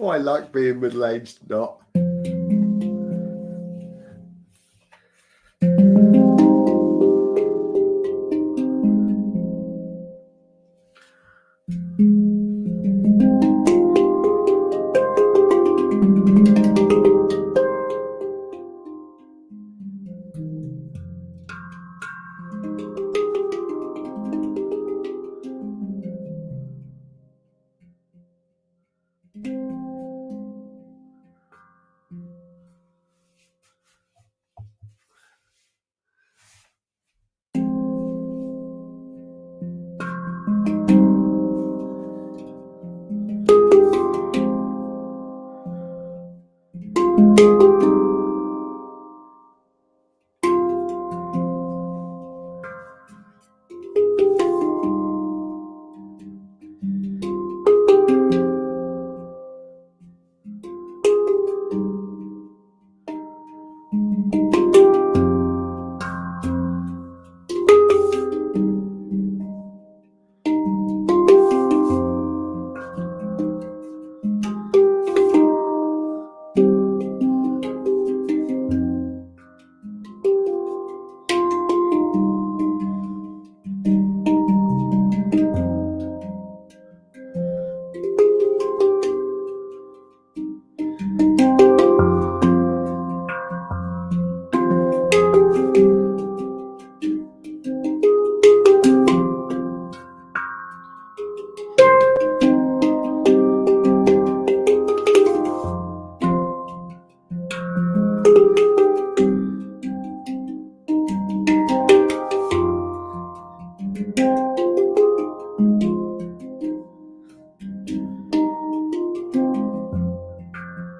Oh, I like being middle-aged, not.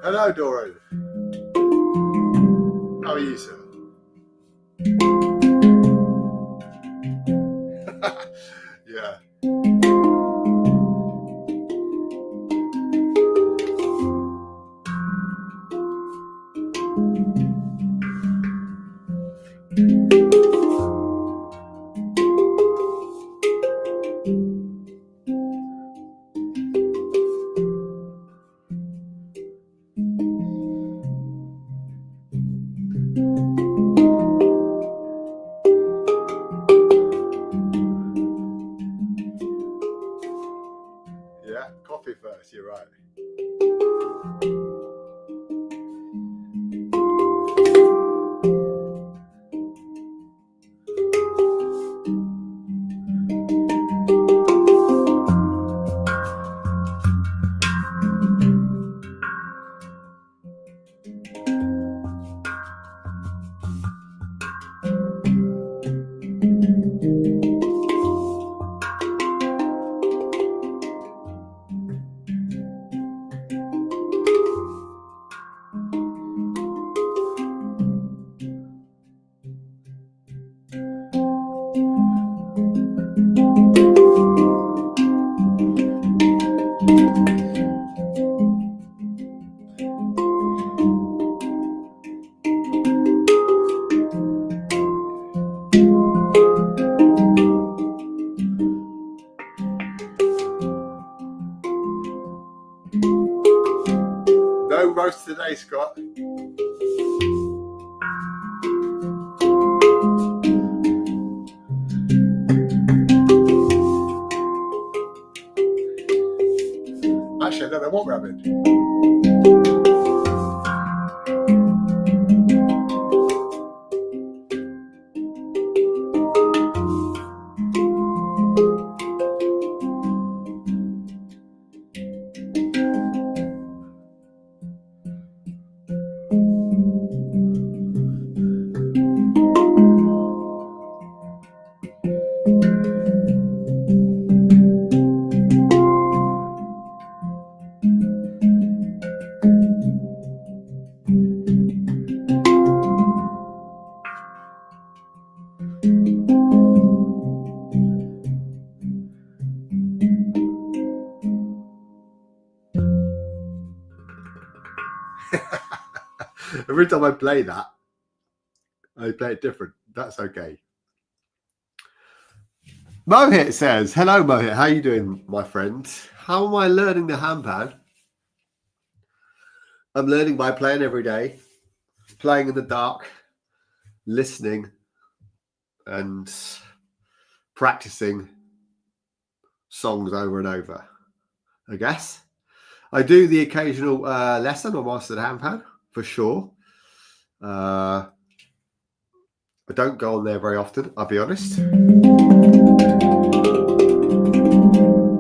Hello, Doro. How are you, sir? Yeah. Yeah, coffee first, you're right. No roast today, Scott. Actually, I don't know what we're having. Every time I play that, I play it different. That's okay. Mohit says, hello Mohit, how you doing, my friend? How am I learning the handpan? I'm learning by playing every day, playing in the dark, listening, and practicing songs over and over. I guess I do the occasional lesson on Master the Handpan for sure. I don't go on there very often, I'll be honest.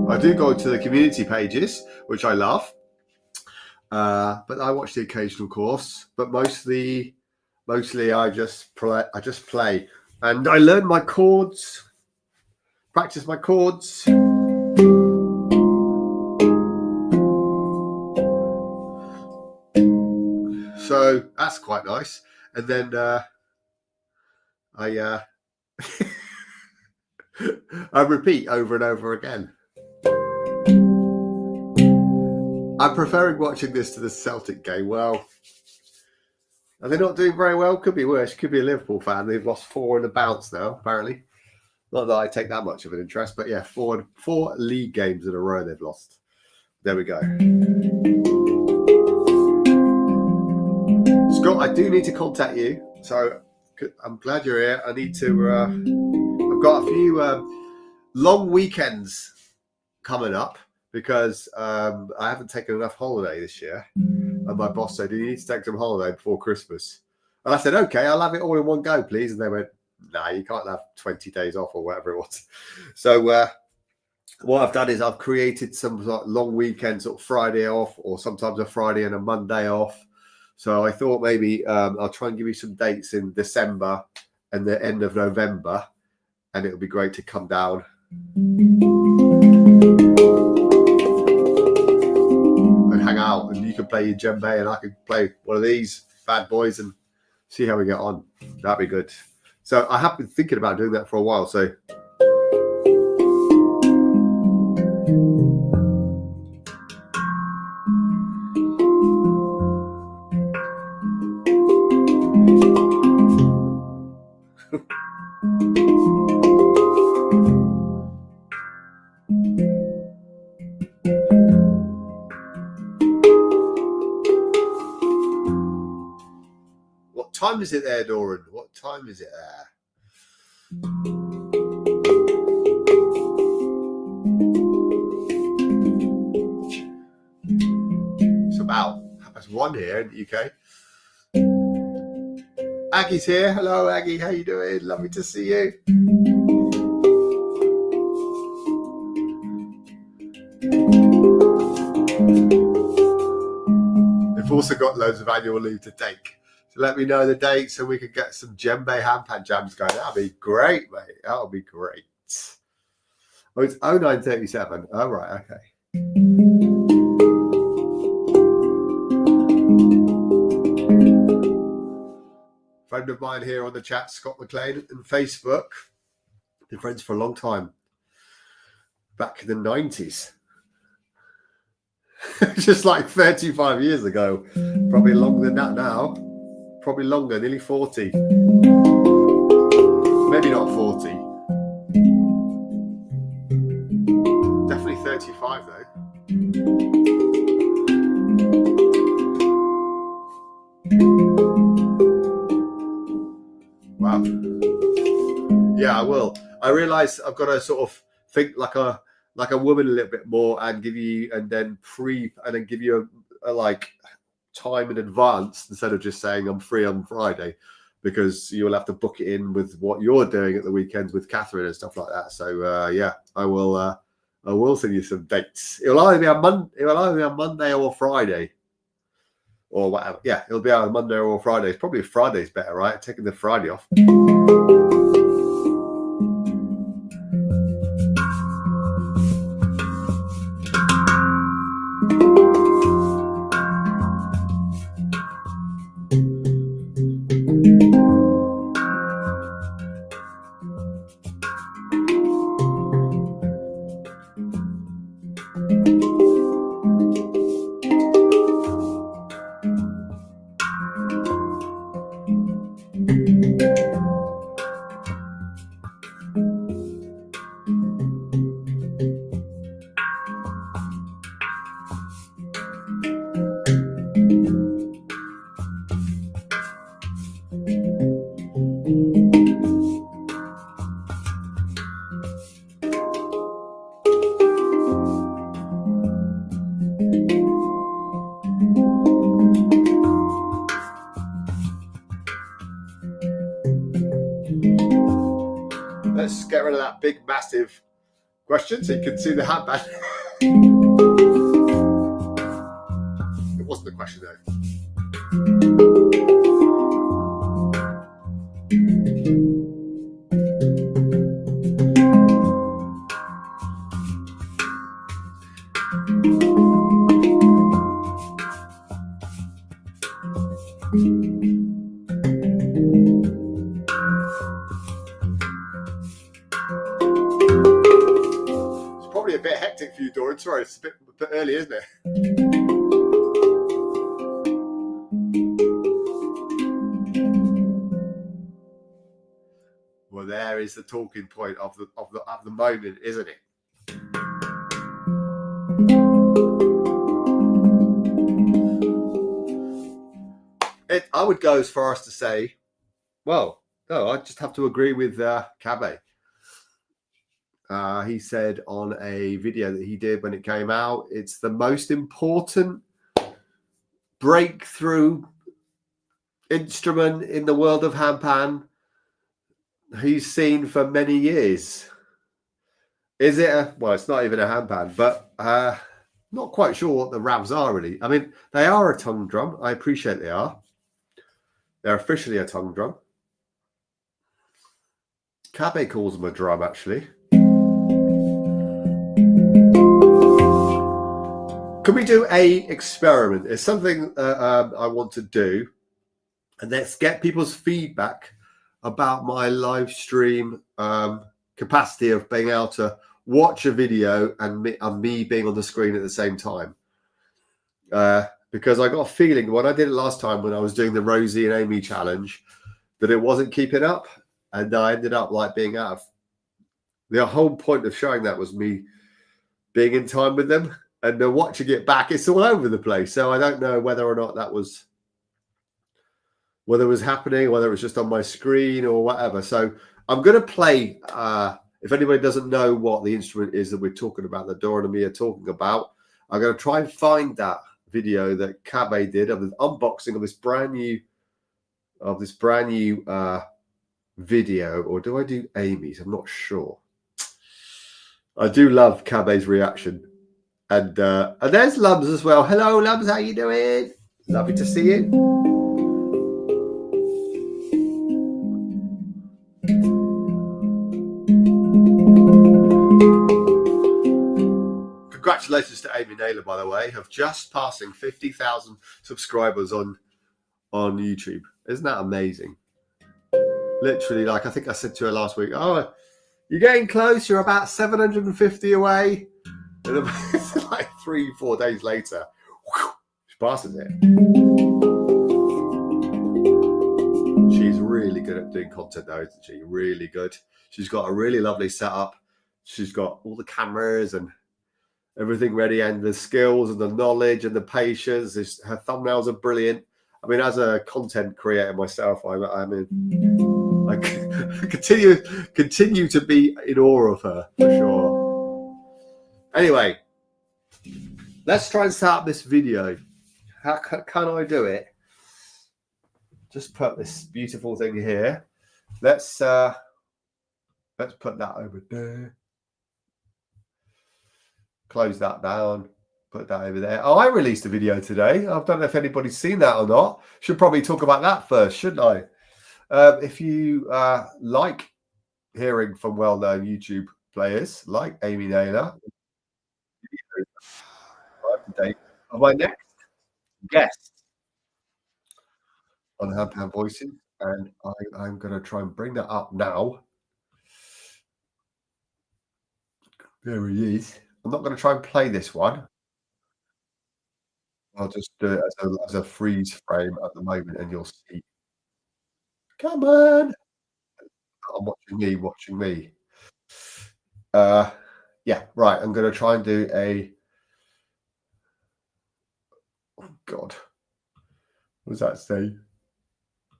I do go to the community pages, which I love, but I watch the occasional course. But mostly I just play, and I learn my chords, practice my chords. So that's quite nice. And then I I repeat over and over again. I'm preferring watching this to the Celtic game. Well, are they not doing very well? Could be worse. Could be a Liverpool fan. They've lost 4 in a bounce now, apparently. Not that I take that much of an interest, but yeah, four league games in a row they've lost. There we go. Scott, I do need to contact you. So I'm glad you're here. I need to, I've got a few long weekends coming up because I haven't taken enough holiday this year. And my boss said, you need to take some holiday before Christmas. And I said, okay, I'll have it all in one go, please. And they went, nah, you can't have 20 days off or whatever it was. So what I've done is I've created some sort of long weekend, sort of Friday off, or sometimes a Friday and a Monday off. So I thought maybe I'll try and give you some dates in December and the end of November. And it'll be great to come down and hang out, and you can play your djembe and I can play one of these bad boys and see how we get on. That'd be good. So I have been thinking about doing that for a while. So what time is it there, Doran? What time is it there? It's about 1:30 here in the UK. Aggie's here. Hello, Aggie. How you doing? Lovely to see you. They've also got loads of annual leave to take. So let me know the dates so we can get some djembe handpan jams going. That'll be great, mate. That'll be great. Oh, it's 09:37. Oh, right. Okay. Friend of mine here on the chat, Scott McLean, and Facebook. Been friends for a long time. Back in the 90s. Just like 35 years ago. Probably longer than that now. Probably longer, nearly 40. Maybe not 40. Definitely 35 though. Wow. Yeah, I will. I realise I've got to sort of think like a woman a little bit more and give you, and then give you a like time in advance instead of just saying I'm free on Friday, because you'll have to book it in with what you're doing at the weekends with Catherine and stuff like that. So yeah, I will send you some dates. It'll either be on Monday or Friday or whatever. Yeah, it'll be on Monday or Friday. Probably Friday's better, right? Taking the Friday off. Let's get rid of that big, massive question so you can see the handpan. It wasn't the question though. It's probably a bit hectic for you, Doran. Sorry, it's a bit early, isn't it? Well, there is the talking point of the moment, isn't it? I would go as far as to say, well, no, I just have to agree with Cabe. He said on a video that he did when it came out, it's the most important breakthrough instrument in the world of handpan he's seen for many years. Is it well, it's not even a handpan, but not quite sure what the ravs are really. I mean, they are a tongue drum. I appreciate they are. They're officially a tongue drum. Cabe calls them a drum, actually. Could we do a experiment? It's something I want to do, and let's get people's feedback about my live stream capacity of being able to watch a video and me being on the screen at the same time. Because I got a feeling when I did it last time when I was doing the Rosie and Amy challenge that it wasn't keeping up, and I ended up like being out of. The whole point of showing that was me being in time with them, and watching it back, it's all over the place. So I don't know whether or not that was whether it was happening, whether it was just on my screen or whatever. So I'm going to play. If anybody doesn't know what the instrument is that we're talking about, that Doran and me are talking about, I'm going to try and find that video that Cabe did of the unboxing of this brand new video. Or do I do Amy's? I'm not sure. I do love Cabe's reaction, and there's Lums as well. Hello, Lums, how you doing? Lovely to see you. Congratulations to Amy Naylor, by the way, of just passing 50,000 subscribers on YouTube. Isn't that amazing? Literally, like I think I said to her last week, oh, you're getting close. You're about 750 away. And it's like 3-4 days later, whew, she passes it. She's really good at doing content though, isn't she? Really good. She's got a really lovely setup. She's got all the cameras and everything ready, and the skills and the knowledge and the patience. Her thumbnails are brilliant. I mean, as a content creator myself, I continue to be in awe of her for sure. Anyway, let's try and start this video. How can I do it? Just put this beautiful thing here. Let's put that over there. Close that down, put that over there. Oh, I released a video today. I don't know if anybody's seen that or not. Should probably talk about that first, shouldn't I? If you like hearing from well-known YouTube players like Amy Naylor, today of my next guest on Handpan Voicing, and I'm going to try and bring that up now. There he is. I'm not going to try and play this one. I'll just do it as a freeze frame at the moment, and you'll see. Come on! I'm watching me. Yeah, right. I'm going to try and do a. Oh God, what does that say?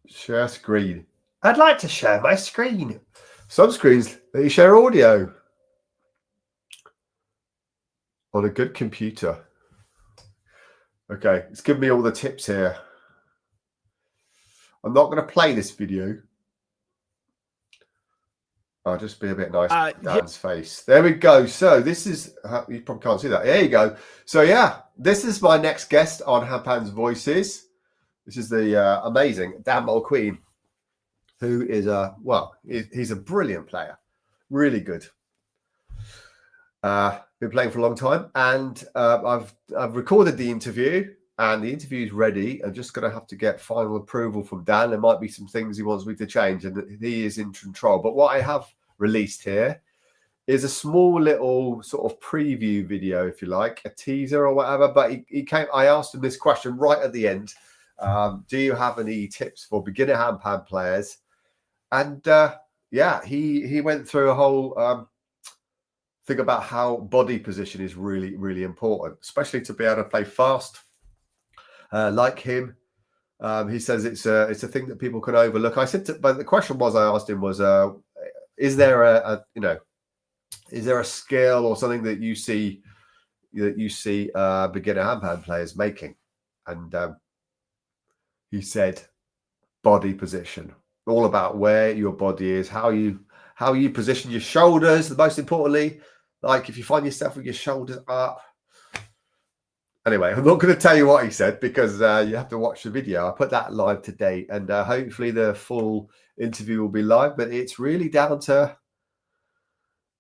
Share screen. I'd like to share my screen. Some screens they share audio. on a good computer. Okay, it's giving me all the tips here. I'm not going to play this video. I'll just be a bit nice to Dan's face. There we go. So this is, you probably can't see that. There you go. So yeah, this is my next guest on Handpan's Voices. This is the amazing Dan Mulqueen, who is he's a brilliant player, really good. Been playing for a long time, and I've recorded the interview, and the interview's ready. I'm just going to have to get final approval from Dan. There might be some things he wants me to change, and he is in control. But what I have released here is a small little sort of preview video, if you like, a teaser or whatever. But he came. I asked him this question right at the end. Do you have any tips for beginner handpan players? And yeah, he went through a whole thing about how body position is really, really important, especially to be able to play fast like him. He says it's a thing that people can overlook. I said, but the question was I asked him was, is there is there a skill or something that you see beginner handpan players making? And he said body position, all about where your body is, how you position your shoulders. Most importantly, like if you find yourself with your shoulders up. Anyway, I'm not going to tell you what he said because you have to watch the video. I put that live today, and hopefully the full interview will be live. But it's really down to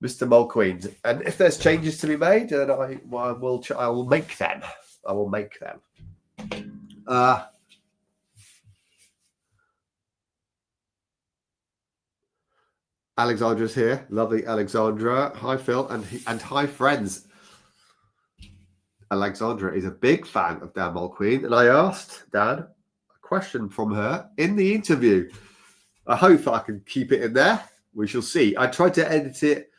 Mr. Mulqueen, and if there's changes to be made, then I will make them. I will make them. Alexandra's here, lovely Alexandra. Hi Phil, and hi friends. Alexandra is a big fan of Dan Mulqueen, and I asked Dan a question from her in the interview. I hope I can keep it in there. We shall see. I tried to edit it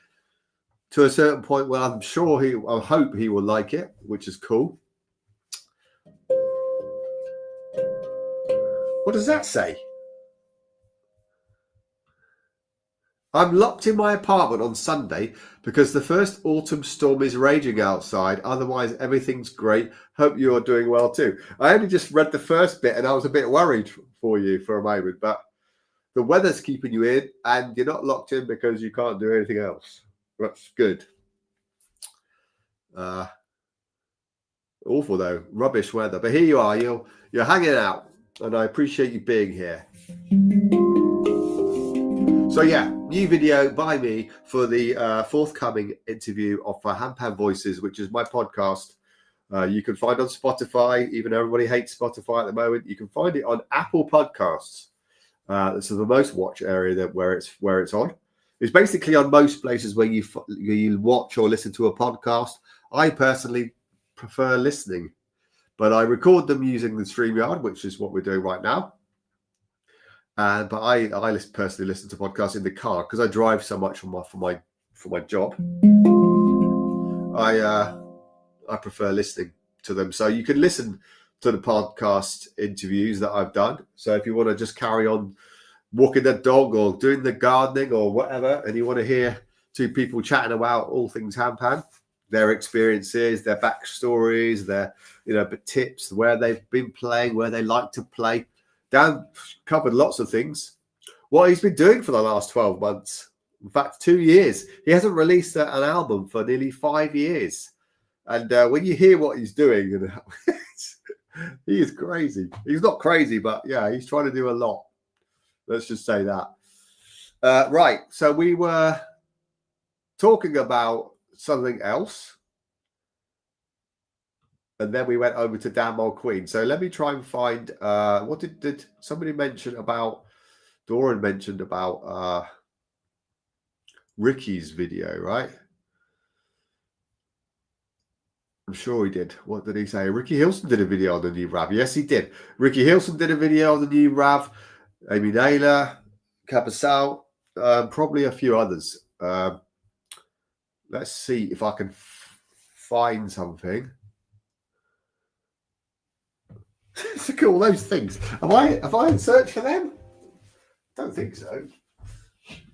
to a certain point where I'm sure I hope he will like it, which is cool. What does that say? I'm locked in my apartment on Sunday because the first autumn storm is raging outside. Otherwise, everything's great. Hope you are doing well too. I only just read the first bit and I was a bit worried for you for a moment, but the weather's keeping you in and you're not locked in because you can't do anything else. That's good. Awful though, rubbish weather. But here you are, you're hanging out, and I appreciate you being here. So yeah, new video by me for the forthcoming interview of Handpan Voices, which is my podcast. You can find on Spotify, even though everybody hates Spotify at the moment. You can find it on Apple Podcasts. This is the most watch area where it's on. It's basically on most places where you watch or listen to a podcast. I personally prefer listening, but I record them using the StreamYard, which is what we're doing right now. But I personally listen to podcasts in the car because I drive so much for my job. I prefer listening to them. So you can listen to the podcast interviews that I've done. So if you want to just carry on walking the dog or doing the gardening or whatever, and you want to hear two people chatting about all things handpan, their experiences, their backstories, their tips, where they've been playing, where they like to play. Dan covered lots of things. What he's been doing for the last 12 months, in fact, 2 years. He hasn't released an album for nearly 5 years. And when you hear what he's doing, he is crazy. He's not crazy, but yeah, he's trying to do a lot. Let's just say that. Right, so we were talking about something else. And then we went over to Dan Mulqueen. So let me try and find, what did somebody mention about, Doran mentioned about Ricky's video, right? I'm sure he did. What did he say? Ricky Hilson did a video on the new RAV. Yes, he did. Ricky Hilson did a video on the new RAV. Amy Naylor, Capasal, probably a few others. Let's see if I can find something. Look at all those things. Have I searched for them? Don't think so.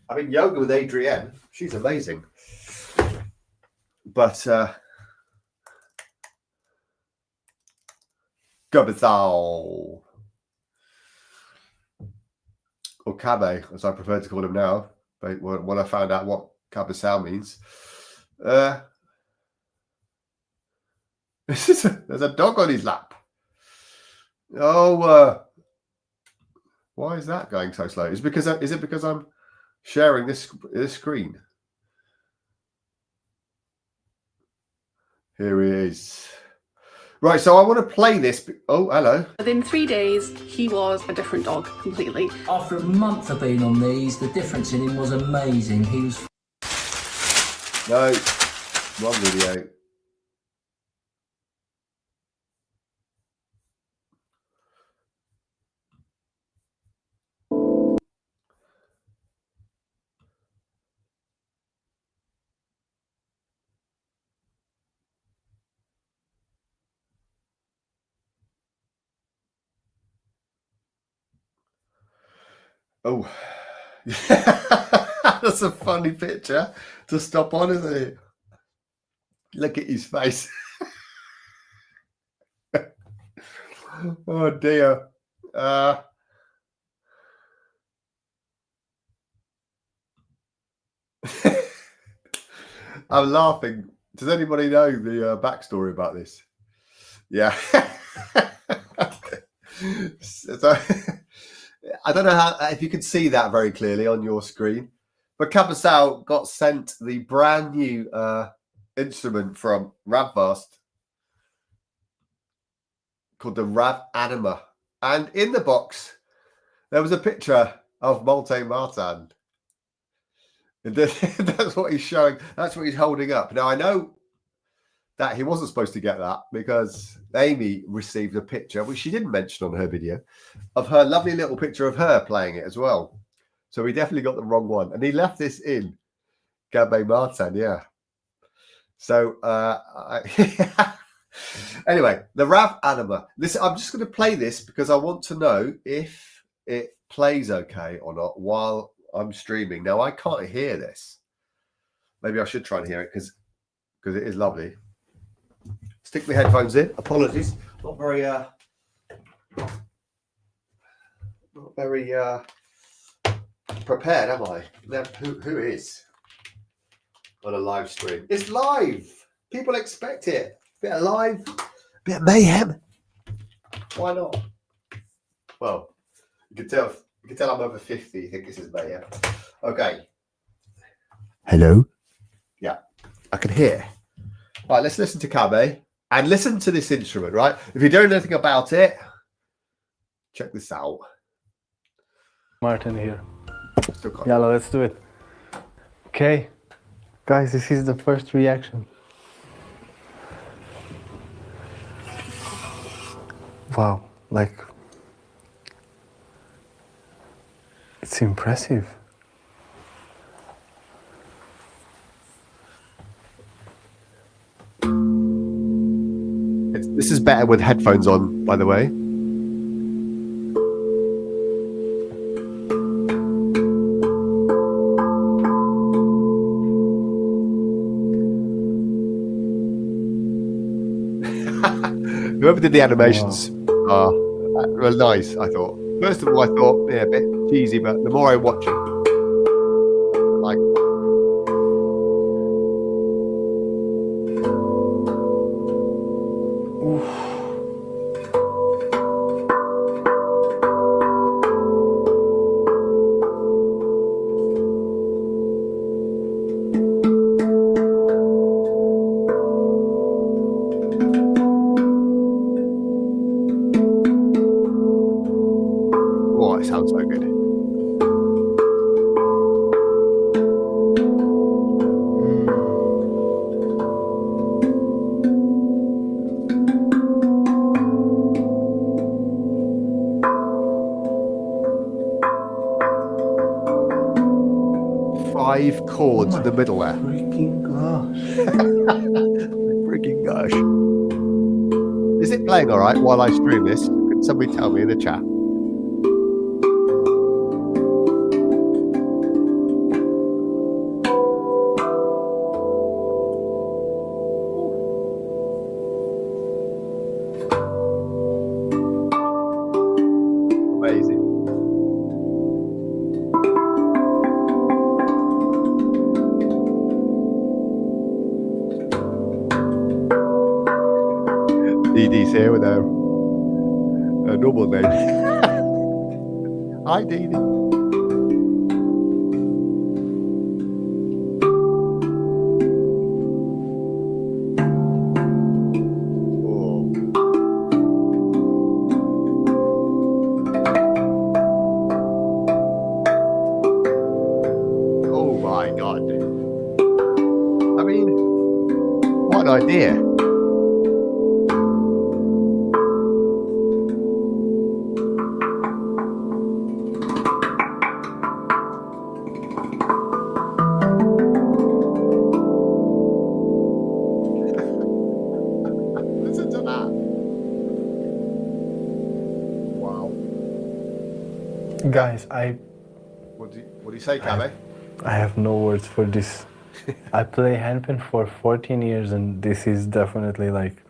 I mean, yoga with Adrienne. She's amazing. But Gabazal. Or Cabe, as I prefer to call him now. But when I found out what Cabasal means. There's a dog on his lap. Oh, why is that going so slow? Is it because I'm sharing this screen? Here he is. Right, so I want to play this. Oh, hello. Within 3 days, he was a different dog completely. After a month of being on these, the difference in him was amazing. He was... No, wrong video. Oh, that's a funny picture to stop on, isn't it? Look at his face. Oh dear. I'm laughing. Does anybody know the backstory about this? Yeah. So, I don't know if you can see that very clearly on your screen, but Cabasal got sent the brand new instrument from Ravvast called the Rav Anima, and in the box there was a picture of Malte Martin. That's what he's showing. That's what he's holding up. Now I know that he wasn't supposed to get that because Amy received a picture, which she didn't mention on her video, of her lovely little picture of her playing it as well. So he definitely got the wrong one. And he left this in. Gabe Martin, yeah. So, anyway, the Rav Anima. Listen, I'm just going to play this because I want to know if it plays okay or not while I'm streaming. Now, I can't hear this. Maybe I should try and hear it because it is lovely. Stick my headphones in. Apologies. Not very prepared, am I? Now, who is on a live stream? It's live. People expect it. Bit of live, bit of mayhem. Why not? Well, you can tell I'm over 50. You think this is mayhem? Okay. Hello. Yeah, I can hear. Right, let's listen to Cabe. And listen to this instrument, right? If you don't know anything about it, check this out. Martin here. Yeah, let's do it. Okay. Guys, this is the first reaction. Wow, like, it's impressive. This is better with headphones on, by the way. Whoever did the animations were nice, I thought. First of all, I thought, yeah, a bit cheesy, but the more I watch it, like. Oh, it sounds so good. 5 chords in the middle there. Freaking gosh. Freaking gosh. Is it playing all right while I stream this? Can somebody tell me in the chat? Dee Dee's here with her normal name. Hi, Dee Dee. Oh my God. I mean, what an idea. Listen to that. Wow. Guys, What do you say, Cabby? I have no words for this. I play handpan for 14 years, and this is definitely like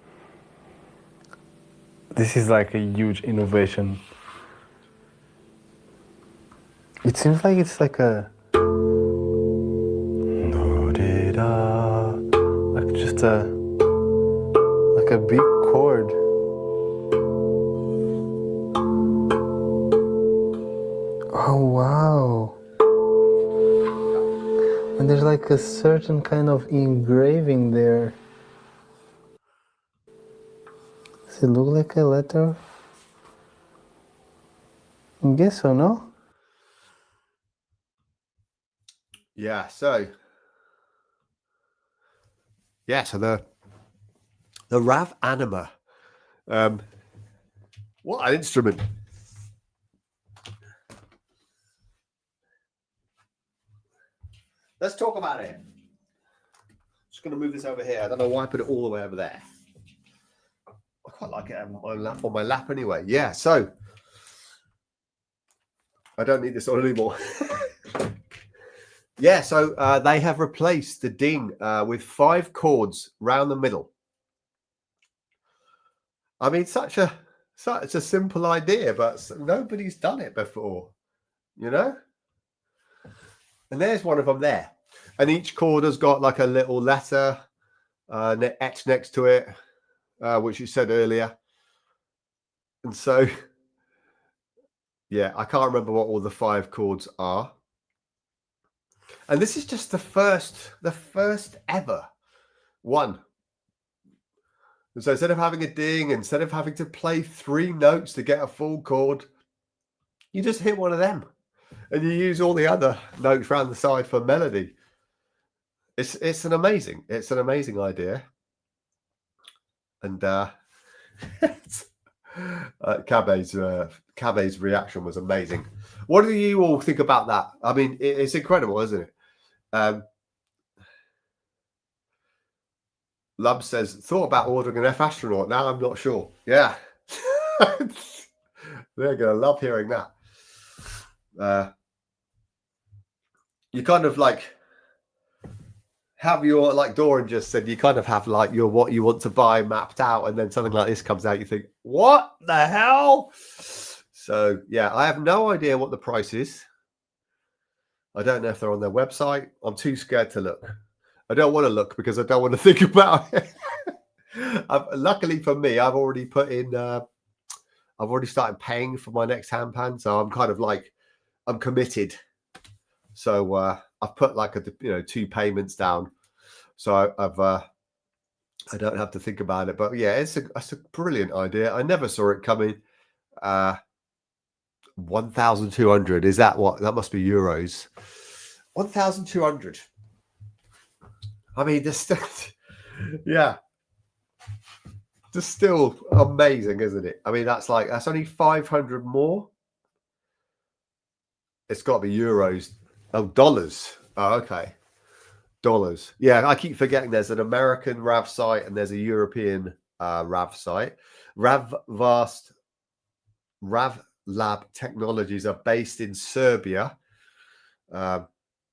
a huge innovation. It seems like it's like a like just a big chord. Oh wow. And there's like a certain kind of engraving there. Does it look like a letter? I guess so, no? Yeah, so the Rav Anima. What an instrument. Let's talk about it. Just going to move this over here. I don't know why I put it all the way over there. I quite like it on my lap anyway. Yeah, so I don't need this on anymore. Yeah, so they have replaced the ding with 5 chords round the middle. I mean, such a simple idea, but nobody's done it before, you know? And there's one of them there. And each chord has got like a little letter etched next to it, which you said earlier. And so, yeah, I can't remember what all the 5 chords are. And this is just the first ever one. And so instead of having a ding, instead of having to play 3 notes to get a full chord, you just hit one of them. And you use all the other notes around the side for melody. It's an amazing idea. And Cabé's reaction was amazing. What do you all think about that? I mean, it's incredible, isn't it? Lub says, thought about ordering an F astronaut. Now I'm not sure. Yeah. They're going to love hearing that. You kind of like have your, like Doran just said, you kind of have like your what you want to buy mapped out, and then something like this comes out, you think, what the hell? So yeah, I have no idea what the price is. I don't know if they're on their website. I'm too scared to look. I don't want to look because I don't want to think about it. Luckily for me, I've already put in I've already started paying for my next handpan, so I'm kind of like, I'm committed. So I've put like 2 payments down, so I don't have to think about it. But yeah, it's a brilliant idea. I never saw it coming. 1,200, is that what? That must be euros. 1,200. I mean, this, yeah, just still amazing, isn't it? I mean, that's only 500 more. It's got to be euros. Oh, dollars. Oh, okay. Dollars. Yeah, I keep forgetting there's an American RAV site and there's a European RAV site. RAV Lab Technologies are based in Serbia,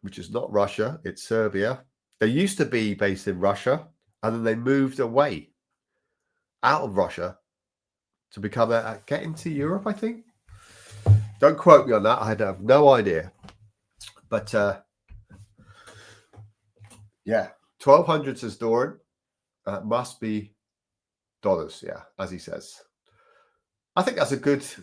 which is not Russia, it's Serbia. They used to be based in Russia, and then they moved away out of Russia to become get into Europe, I think. Don't quote me on that. I have no idea. But yeah, 1,200 says Doran. Must be Yeah, as he says. I think that's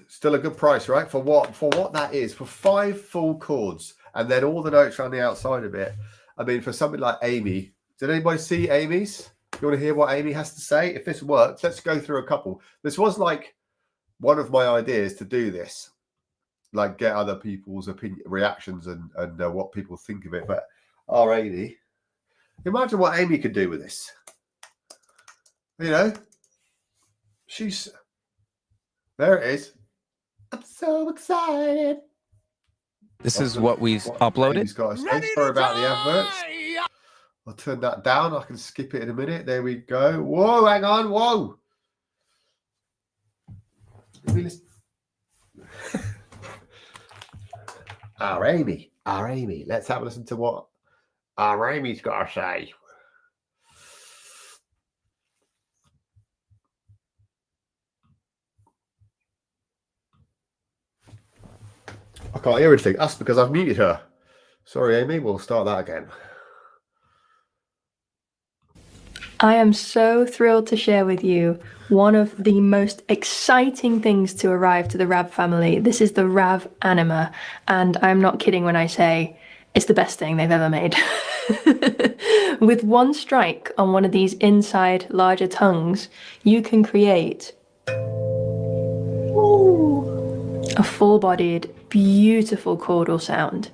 still a good price, right? For what that is, for 5 full chords and then all the notes around the outside of it. I mean, for something like Amy, did anybody see Amy's? You want to hear what Amy has to say? If this works, let's go through a couple. This was like one of my ideas to do this, like get other people's reactions and what people think of it. But our Amy, imagine what Amy could do with this. You know, there it is. I'm so excited. This is what we've uploaded. Amy's got to say. Sorry about the adverts. I'll turn that down. I can skip it in a minute. There we go. Whoa, hang on. Whoa. Our Amy. Let's have a listen to what our Amy's got to say. I can't hear anything. That's because I've muted her. Sorry, Amy. We'll start that again. I am so thrilled to share with you one of the most exciting things to arrive to the Rav family. This is the Rav Anima, and I'm not kidding when I say it's the best thing they've ever made. With one strike on one of these inside larger tongues, you can create a full-bodied, beautiful chordal sound.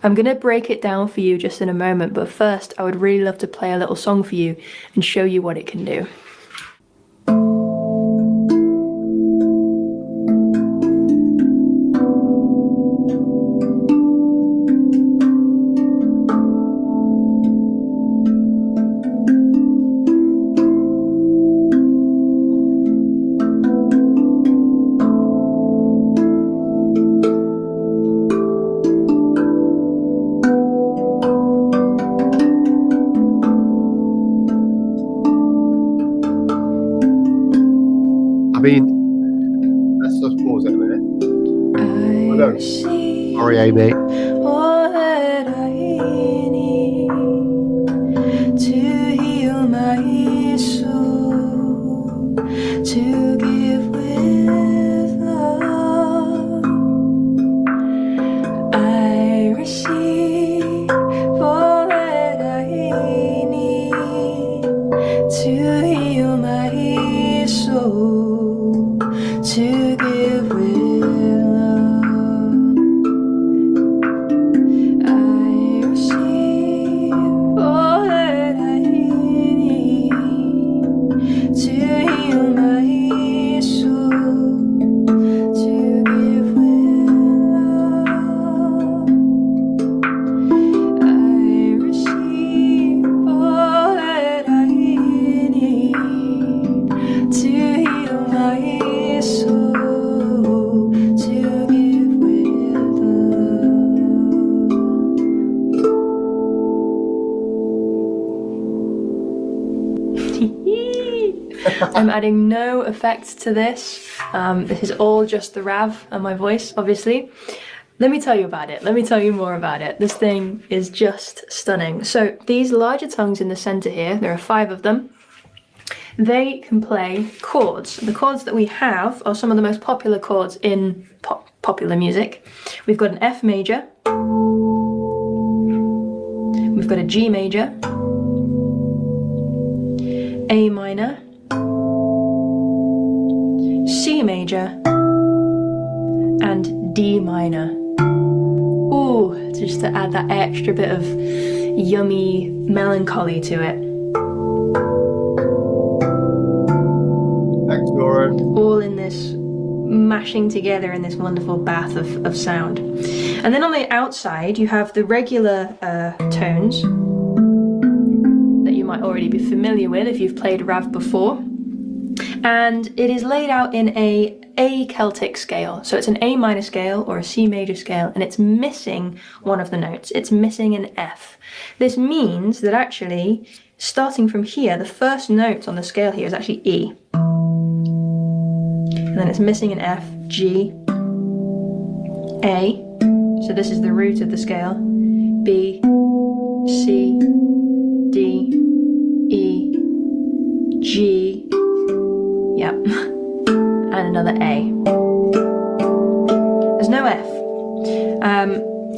I'm going to break it down for you just in a moment, but first I would really love to play a little song for you and show you what it can do. I mean, let's just pause it a minute. Oh, no. Sorry, Amy. All that I need to heal my soul, to give with love. I receive all that I need to heal my soul, to give with love. I receive all that I need to heal my soul, to give with love. I receive all that I need to heal my soul, to give with love. I'm adding no effects to this. This is all just the Rav and my voice, obviously. Let me tell you about it. Let me tell you more about it. This thing is just stunning. So these larger tongues in the center here, there are 5 of them. They can play chords. The chords that we have are some of the most popular chords in popular music. We've got an F major. We've got a G major. A minor. C major. And D minor. Ooh, just to add that extra bit of yummy melancholy to it. Thanks, Nora. All in this mashing together in this wonderful bath of sound. And then on the outside you have the regular tones that you might already be familiar with if you've played Rav before. And it is laid out in a Celtic scale. So it's an A minor scale or a C major scale, and it's missing one of the notes. It's missing an F. This means that actually, starting from here, the first note on the scale here is actually E. And then it's missing an F, G, A. So this is the root of the scale. B, C, D, E, G, Yep. And another A. There's no F.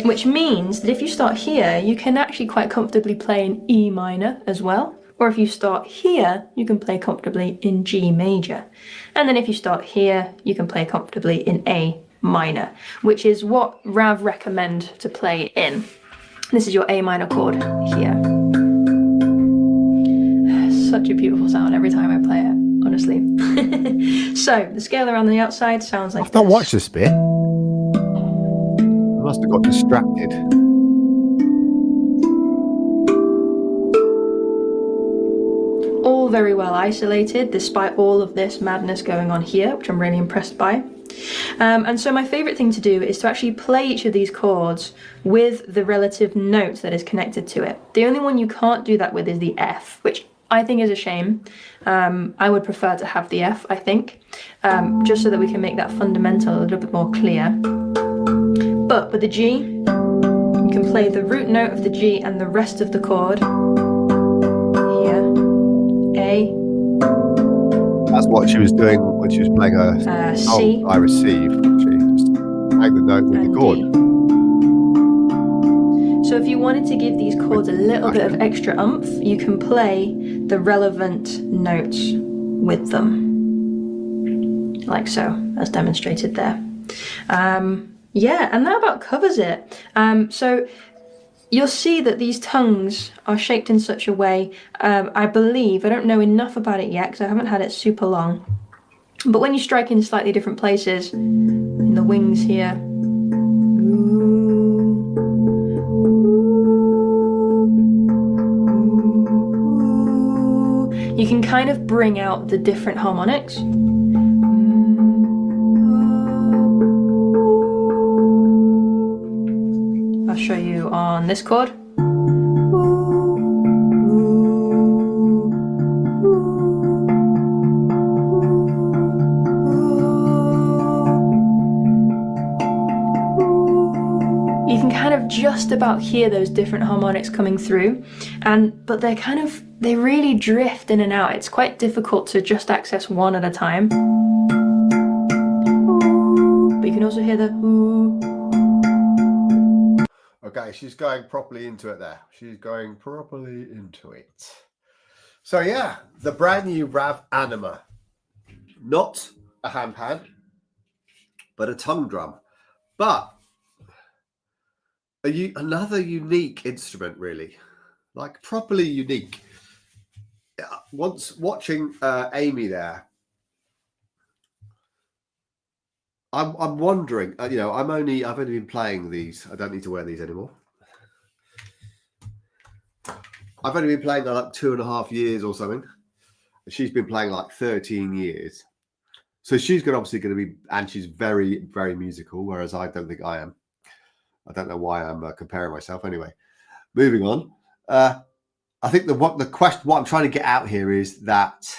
Which means that if you start here, you can actually quite comfortably play in E minor as well. Or if you start here, you can play comfortably in G major. And then if you start here, you can play comfortably in A minor, which is what Rav recommend to play in. This is your A minor chord here. Such a beautiful sound every time I play it, honestly. So the scale around the outside sounds like I've not this. watched this bit. I must have got distracted. All very well isolated, despite all of this madness going on here, which I'm really impressed by. And so my favourite thing to do is to actually play each of these chords with the relative note that is connected to it. The only one you can't do that with is the F, which I think is a shame. I would prefer to have the F, I think, just so that we can make that fundamental a little bit more clear. But with the G, you can play the root note of the G and the rest of the chord. Here, A. That's what she was doing when she was playing her C. I Receive. She just played the note with And the chord. D. So if you wanted to give these chords a little bit of extra oomph, you can play the relevant notes with them. Like so, as demonstrated there. Yeah, and that about covers it. So you'll see that these tongues are shaped in such a way, I believe, I don't know enough about it yet because I haven't had it super long, but when you strike in slightly different places, in the wings here, you can kind of bring out the different harmonics. I'll show you on this chord. You can kind of just about hear those different harmonics coming through, but they really drift in and out. It's quite difficult to just access one at a time. But you can also hear the ooh. Okay, she's going properly into it there. She's going properly into it. So yeah, the brand new Rav Anima. Not a handpan, but a tongue drum. But another unique instrument, really. Like properly unique. Once watching Amy there, I'm wondering, I've only been playing these. I don't need to wear these anymore. I've only been playing like 2.5 years or something. She's been playing like 13 years. So she's obviously going to be, and she's very, very musical, whereas I don't think I am. I don't know why I'm comparing myself. Anyway, moving on. I think what I'm trying to get out here is that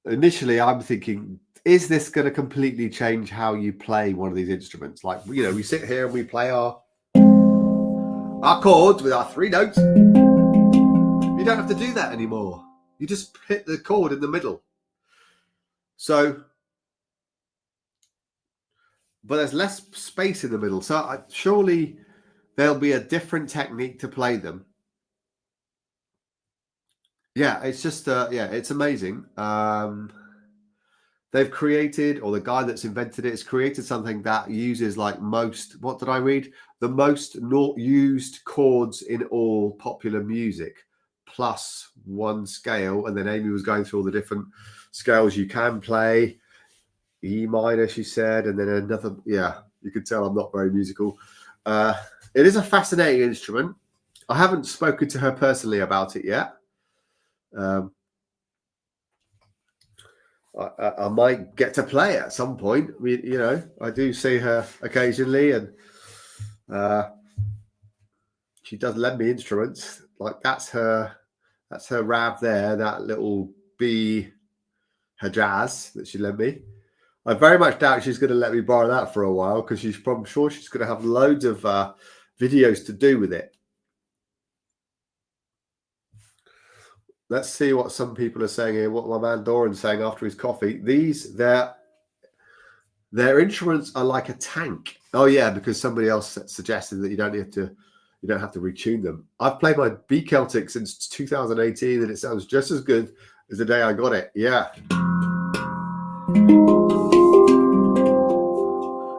initially I'm thinking, is this going to completely change how you play one of these instruments? Like, we sit here and we play our chords with our 3 notes. You don't have to do that anymore. You just hit the chord in the middle. So, but there's less space in the middle. So surely there'll be a different technique to play them. Yeah, it's just, it's amazing. They've created, or the guy that's invented it has created something that uses what did I read? The most used chords in all popular music, plus 1 scale. And then Amy was going through all the different scales you can play. E minor, she said, and then another, you could tell I'm not very musical. It is a fascinating instrument. I haven't spoken to her personally about it yet. I might get to play it at some point. I do see her occasionally, and she does lend me instruments. Like that's her Rav there, that little B Hijaz that she lent me. I very much doubt she's going to let me borrow that for a while because I'm sure she's going to have loads of videos to do with it. let's see what some people are saying here. What my man Doran's saying after his coffee. Their instruments are like a tank. Oh yeah, because somebody else suggested that you don't have to retune them. I've played my B Celtic since 2018, and it sounds just as good as the day I got it. Yeah.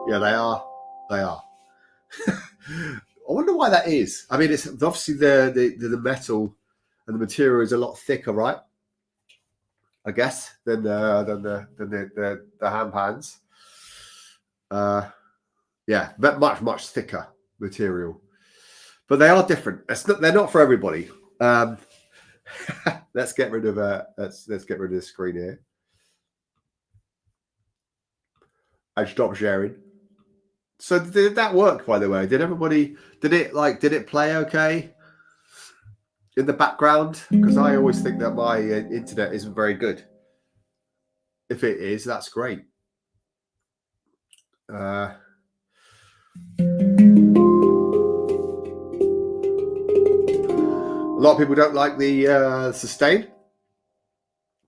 Yeah, they are. They are. I wonder why that is. I mean, it's obviously the metal and the material is a lot thicker, right? I guess than the handpans. Yeah, but much thicker material. But they are different. They're not for everybody. Let's get rid of let's get rid of this screen here. I stop sharing. So did that work, by the way? Did it play okay in the background? Because I always think that my internet isn't very good. If it is, that's great. A lot of people don't like the sustain.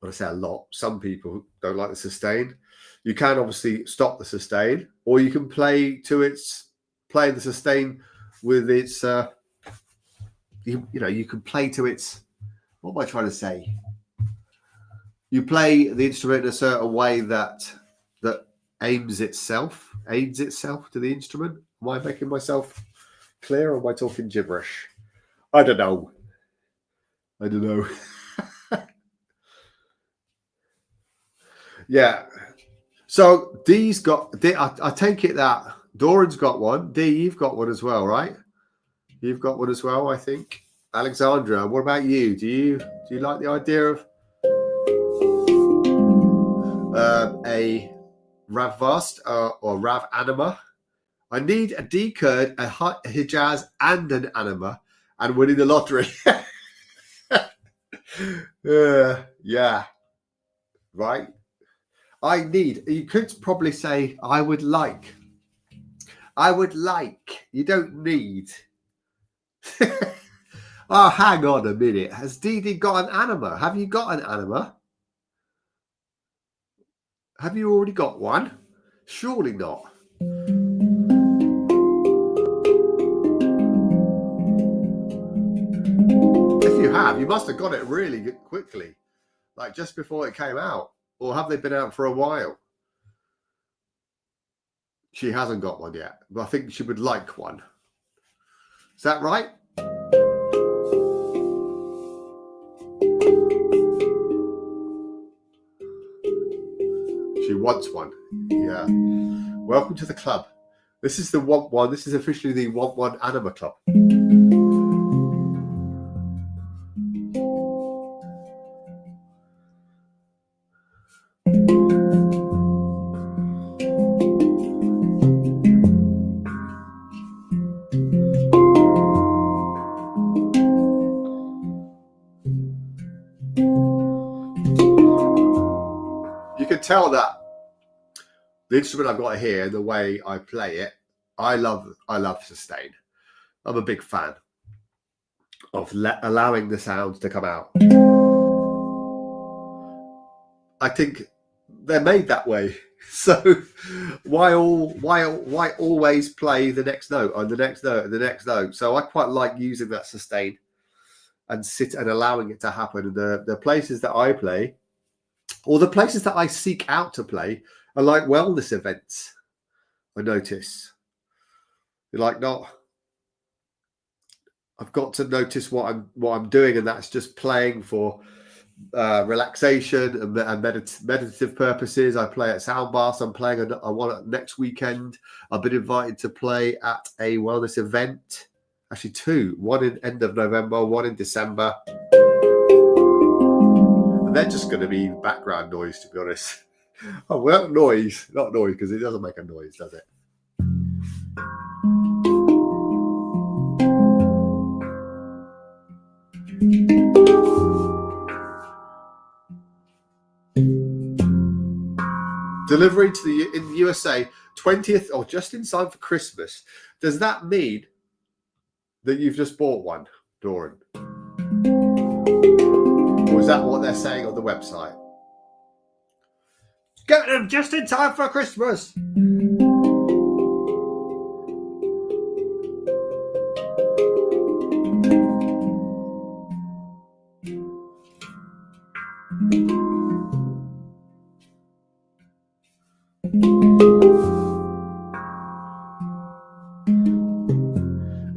When I say a lot, some people don't like the sustain. You can obviously stop the sustain, or you can play the sustain with its. You can play to its. What am I trying to say? You play the instrument in a certain way that aids itself to the instrument. Am I making myself clear, or am I talking gibberish? I don't know. Yeah. So D's got. I take it that Doran's got one. D, you've got one as well, right? You've got one as well, I think. Alexandra, what about you? Do you like the idea of a Rav Vast or Rav Anima? I need a D Kurd, a Hijaz, and an Anima, and winning the lottery. Yeah. Right. You could probably say, I would like. You don't need. Oh, hang on a minute. Has Dee got an anima? Have you got an anima? Have you already got one? Surely not. If you have, you must have got it really quickly, like just before it came out. Or have they been out for a while? She hasn't got one yet, but I think she would like one. Is that right? She wants one. Yeah. Welcome to the club. This is the want one. This is officially the want one anima club. Tell that the instrument I've got here, the way I play it, I love sustain. I'm a big fan of allowing the sounds to come out. I think they're made that way. So why always play the next note and the next note and the next note? So I quite like using that sustain and allowing it to happen. The places that I play, or the places that I seek out to play, are like wellness events. I notice. Like not. I've got to notice what I'm doing, and that's just playing for relaxation and meditative purposes. I play at sound baths. I'm playing a one next weekend. I've been invited to play at a wellness event. Actually, two. One in end of November, one in December. They're just going to be background noise, to be honest. Oh, well, not noise, because it doesn't make a noise, does it? Delivery in the USA, 20th, or just in time for Christmas. Does that mean that you've just bought one, Doran? Or is that what they're saying on the website? Get them just in time for Christmas.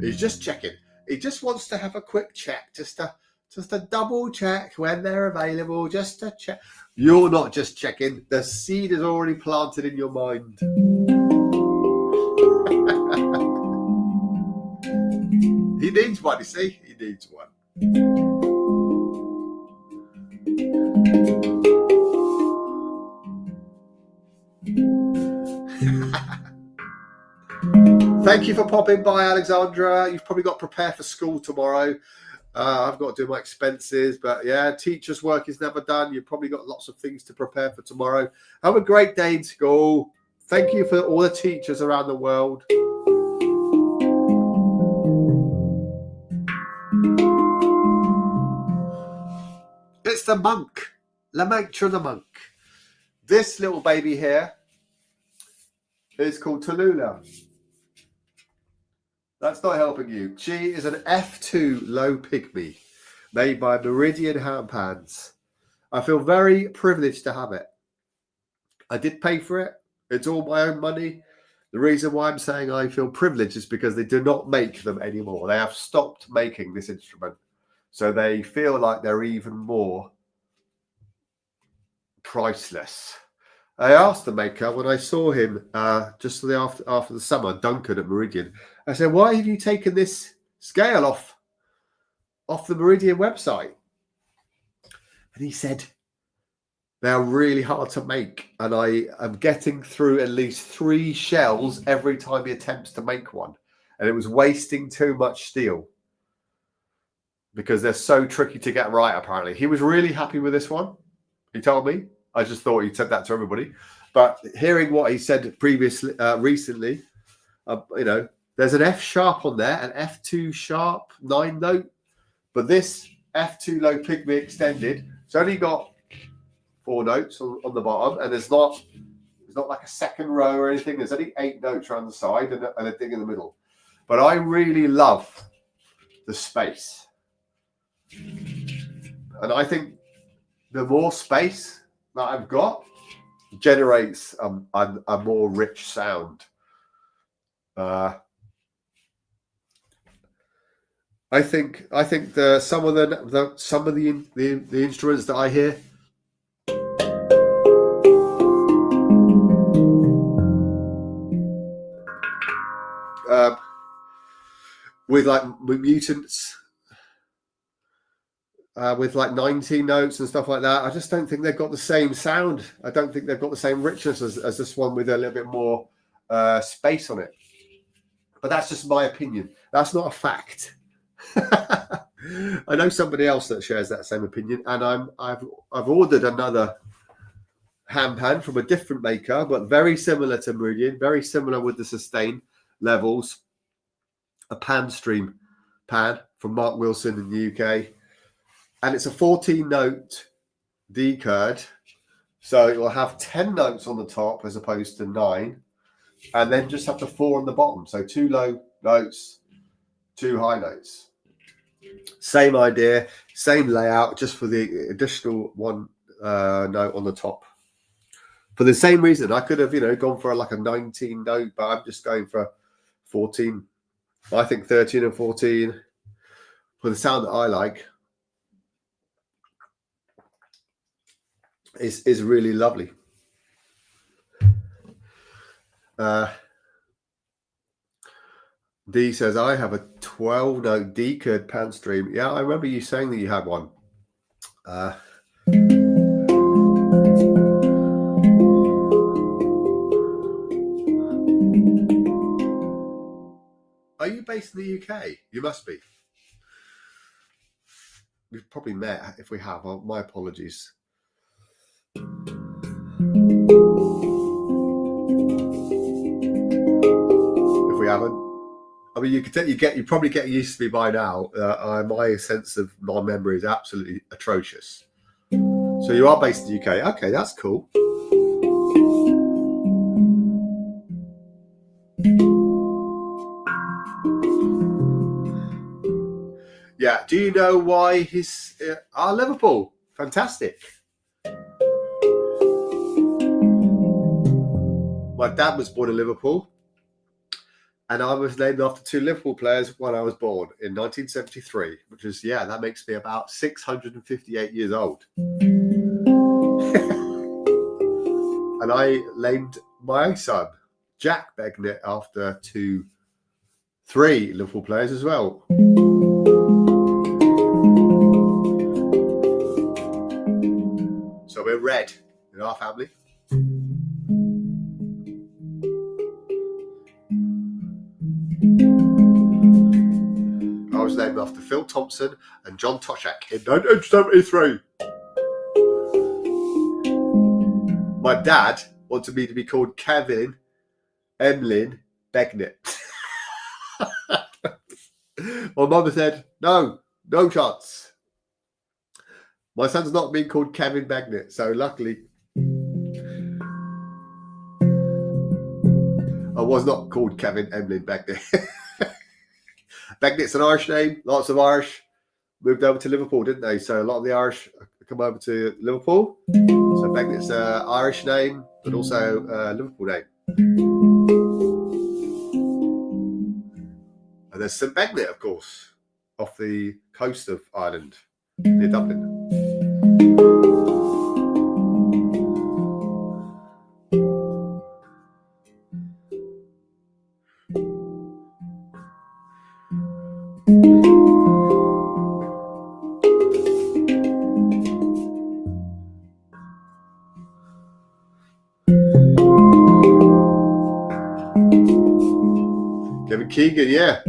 He's just checking. He just wants to have a quick check, just to double check when they're available, just to check. You're not just checking. The seed is already planted in your mind. He needs one, you see? He needs one. Thank you for popping by, Alexandra. You've probably got to prepare for school tomorrow. I've got to do my expenses, but yeah, teacher's work is never done. You've probably got lots of things to prepare for tomorrow. Have a great day in school. Thank you for all the teachers around the world. It's the monk, La Mancha the monk. This little baby here is called Tallulah. That's not helping you. She is an F2 low pygmy made by Meridian Handpans. I feel very privileged to have it. I did pay for it. It's all my own money. The reason why I'm saying I feel privileged is because they do not make them anymore. They have stopped making this instrument. So they feel like they're even more priceless. I asked the maker when I saw him just after the summer, Duncan at Meridian. I said, "Why have you taken this scale off the Meridian website?" And he said, "They're really hard to make, and I am getting through at least 3 shells every time he attempts to make one, and it was wasting too much steel because they're so tricky to get right." Apparently, he was really happy with this one. He told me. I just thought he said that to everybody, but hearing what he said previously, recently, there's an F sharp on there, an F2 sharp 9 note, but this F2 low pygmy extended, it's only got 4 notes on the bottom, and there's not like a second row or anything. There's only 8 notes around the side and a thing in the middle. But I really love the space, and I think the more space that I've got generates a more rich sound. I think some of the instruments that I hear with like mutants. With like 19 notes and stuff like that, I just don't think they've got the same sound. I don't think they've got the same richness as this one with a little bit more space on it. But that's just my opinion. That's not a fact. I know somebody else that shares that same opinion, and I've ordered another handpan from a different maker, but very similar to Meridian, very similar with the sustain levels. A Panstream pan from Mark Wilson in the UK. And it's a 14-note D chord, so it will have 10 notes on the top as opposed to 9, and then just have the 4 on the bottom. So 2 low notes, 2 high notes. Same idea, same layout, just for the additional 1 note on the top. For the same reason, I could have, gone for like a 19 note, but I'm just going for 14. I think 13 and 14 for the sound that I like. Is really lovely. D says, I have a 12-note D chord Panstream. Yeah, I remember you saying that you had one. Are you based in the UK? You must be. We've probably met. If we have, my apologies. If we haven't, I mean, you probably get used to me by now. My sense of my memory is absolutely atrocious. So you are based in the UK. Okay, that's cool. Yeah. Do you know why he's Liverpool? Fantastic. My dad was born in Liverpool, and I was named after 2 Liverpool players when I was born in 1973, which is, yeah, that makes me about 658 years old. And I named my son Jack Begnet after 3 Liverpool players as well. So we're red in our family. I was named after Phil Thompson and John Toshak in 1973. My dad wanted me to be called Kevin Emlyn Begnet. My mother said, no chance. My son's not being called Kevin Begnet, so luckily I was not called Kevin Emlyn Begnet. Begnet's an Irish name, lots of Irish moved over to Liverpool, didn't they? So a lot of the Irish come over to Liverpool. So Begnet's an Irish name, but also a Liverpool name. And there's St Begnet, of course, off the coast of Ireland, near Dublin. Kevin Keegan, yeah.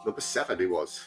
Number 7 he was.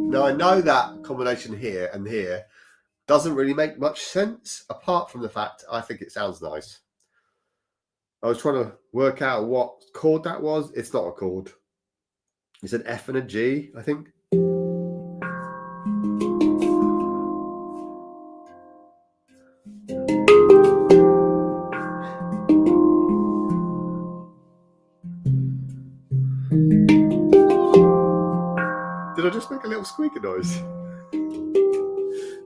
Now I know that combination here and here doesn't really make much sense, apart from the fact I think it sounds nice. I was trying to work out what chord that was. It's not a chord. It's an F and a G, I think. Did I just make a little squeaky noise?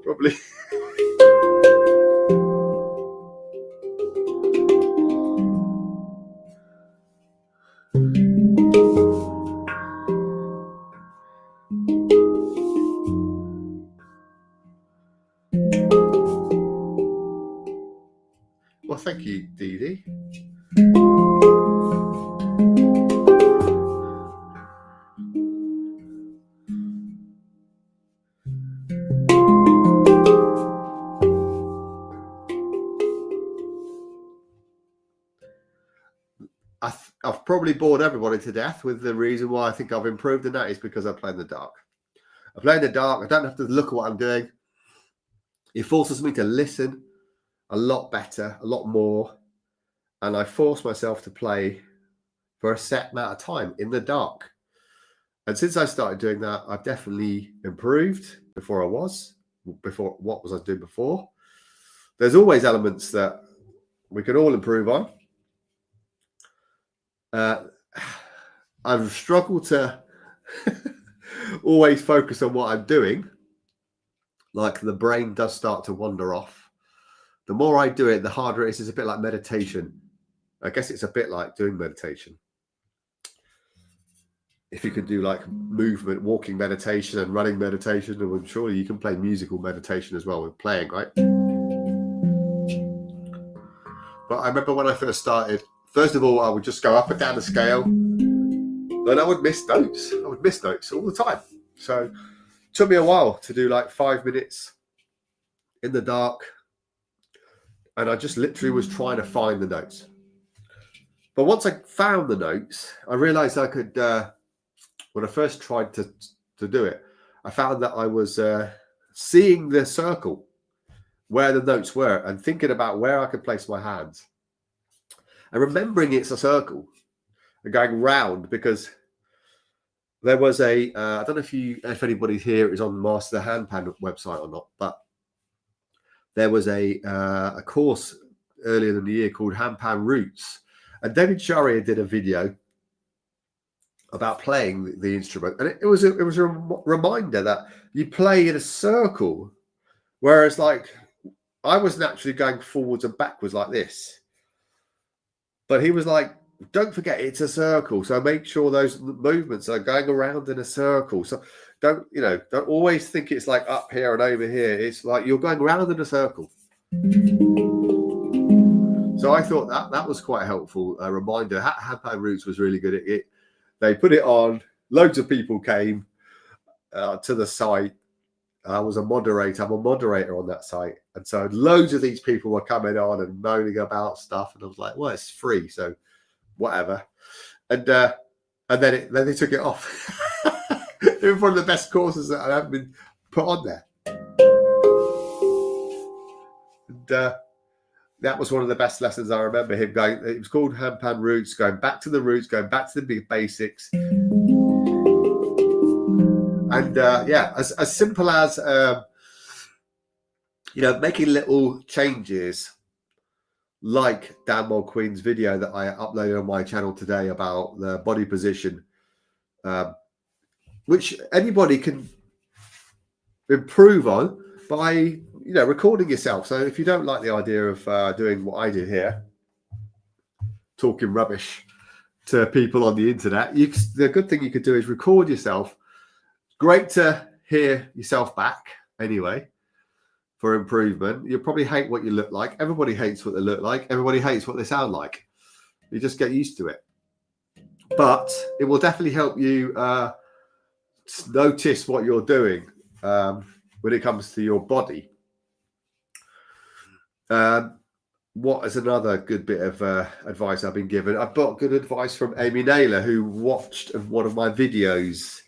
Probably. Well, thank you, Dee Dee. I've probably bored everybody to death with the reason why I think I've improved, and that is because I play in the dark. I play in the dark. I don't have to look at what I'm doing. It forces me to listen a lot better, a lot more, and I force myself to play for a set amount of time in the dark. And since I started doing that, I've definitely improved before what was I doing before. There's always elements that we can all improve on. I've struggled to always focus on what I'm doing. Like, the brain does start to wander off. The more I do it, the harder it is. It's a bit like meditation. I guess it's a bit like doing meditation. If you could do like movement, walking meditation and running meditation, and surely you can play musical meditation as well with playing, right? But I remember when I first started, first of all, I would just go up and down the scale. And I would miss notes. I would miss notes all the time. So it took me a while to do like 5 minutes in the dark. And I just literally was trying to find the notes. But once I found the notes, I realized I could, when I first tried to do it, I found that I was seeing the circle where the notes were and thinking about where I could place my hands. And remembering it's a circle and going round, because there was I don't know if anybody here is on Master the Handpan website or not, but there was a course earlier in the year called Handpan Roots, and David Sharia did a video about playing the instrument, and it was a reminder that you play in a circle, whereas like I was naturally going forwards and backwards like this, but he was like, don't forget it's a circle, so make sure those movements are going around in a circle. So don't always think it's like up here and over here. It's like you're going around in a circle. So I thought that was quite a helpful reminder. Handpan Roots was really good at it. They put it on. Loads of people came to the site. I was a moderator. I'm a moderator on that site. And so loads of these people were coming on and moaning about stuff. And I was like, well, it's free, so whatever. And then they took it off. It was one of the best courses that have been put on there. And that was one of the best lessons I remember him going. It was called Handpan Roots, going back to the roots, going back to the big basics. And as simple as making little changes, like Dan Mulqueen's video that I uploaded on my channel today about the body position, which anybody can improve on by recording yourself. So if you don't like the idea of doing what I do here, talking rubbish to people on the internet, the good thing you could do is record yourself. Great to hear yourself back anyway for improvement. You'll probably hate what you look like. Everybody hates what they look like. Everybody hates what they sound like. You just get used to it. But it will definitely help you notice what you're doing when it comes to your body. What is another good bit of advice I've been given? I've got good advice from Amy Naylor, who watched one of my videos.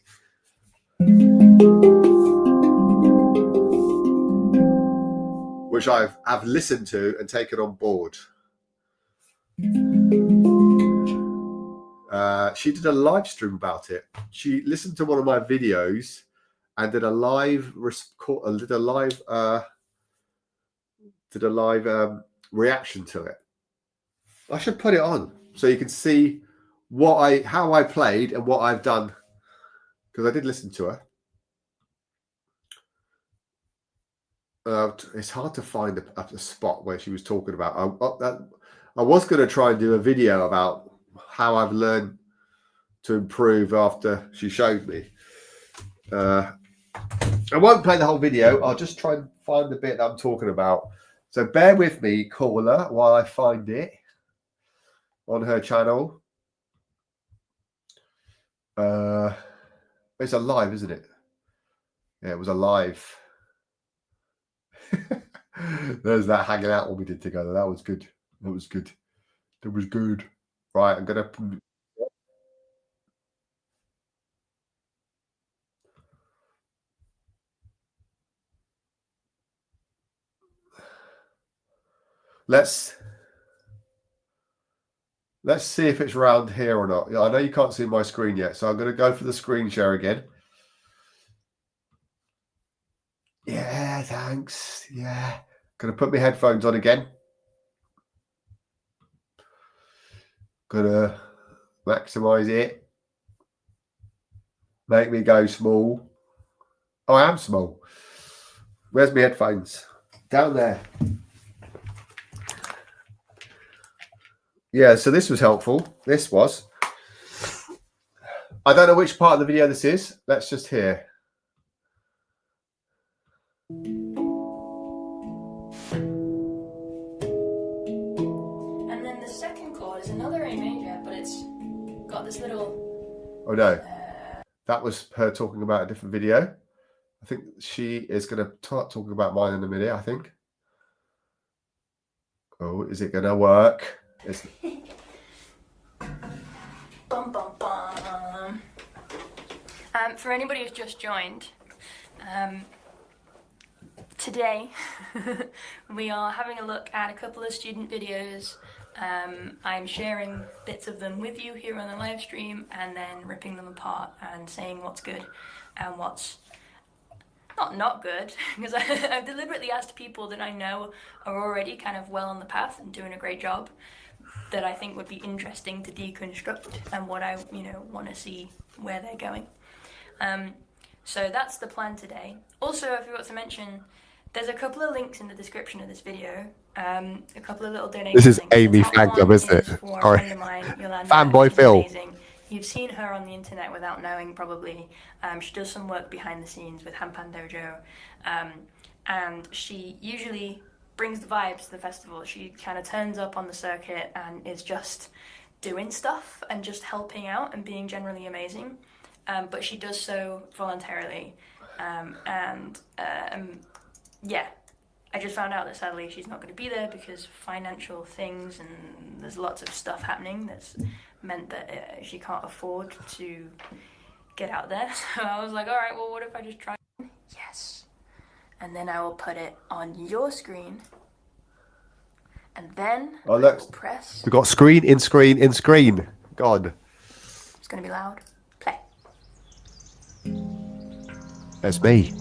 Which I've listened to and taken on board. She did a live stream about it. She listened to one of my videos and did a live reaction to it. I should put it on so you can see how I played and what I've done, because I did listen to her. It's hard to find a spot where she was talking about. I was going to try and do a video about how I've learned to improve after she showed me. I won't play the whole video. I'll just try and find the bit that I'm talking about. So bear with me, caller, while I find it on her channel. It's a live, isn't it? Yeah, it was a live. There's that hanging out one we did together. That was good. That was good. That was good. Right, I'm gonna. Let's see if it's around here or not. I know you can't see my screen yet, so I'm going to go for the screen share again. Yeah, thanks. Yeah. Going to put my headphones on again. Going to maximize it. Make me go small. Oh, I am small. Where's my headphones? Down there. Yeah, so this was helpful. This was. I don't know which part of the video this is. Let's just hear. And then the second chord is another A major, but it's got this little Oh no, that was her talking about a different video. I think she is going to start talking about mine in a minute, I think. Oh, is it going to work? Bum, bum, bum. For anybody who's just joined, today we are having a look at a couple of student videos. I'm sharing bits of them with you here on the live stream and then ripping them apart and saying what's good and what's not good, because I've deliberately asked people that I know are already kind of well on the path and doing a great job, that I think would be interesting to deconstruct and what I want to see where they're going. So that's the plan today. Also, I forgot to mention, there's a couple of links in the description of this video. A couple of little donation This is links. Amy The top Fangdom, one isn't it? is for Sorry. a friend of mine, Yolanda. Fanboy She's Phil. amazing. You've seen her on the internet without knowing, probably. She does some work behind the scenes with Handpan Dojo, and she usually brings the vibes to the festival. She kind of turns up on the circuit and is just doing stuff and just helping out and being generally amazing. But she does so voluntarily, yeah. I just found out that sadly she's not going to be there because financial things, and there's lots of stuff happening that's meant that she can't afford to get out there. So I was like, all right, well, what if I just try? Yes. And then I will put it on your screen. And then Oh, look. I will press. We've got screen in screen in screen. God. It's going to be loud. Play. That's me.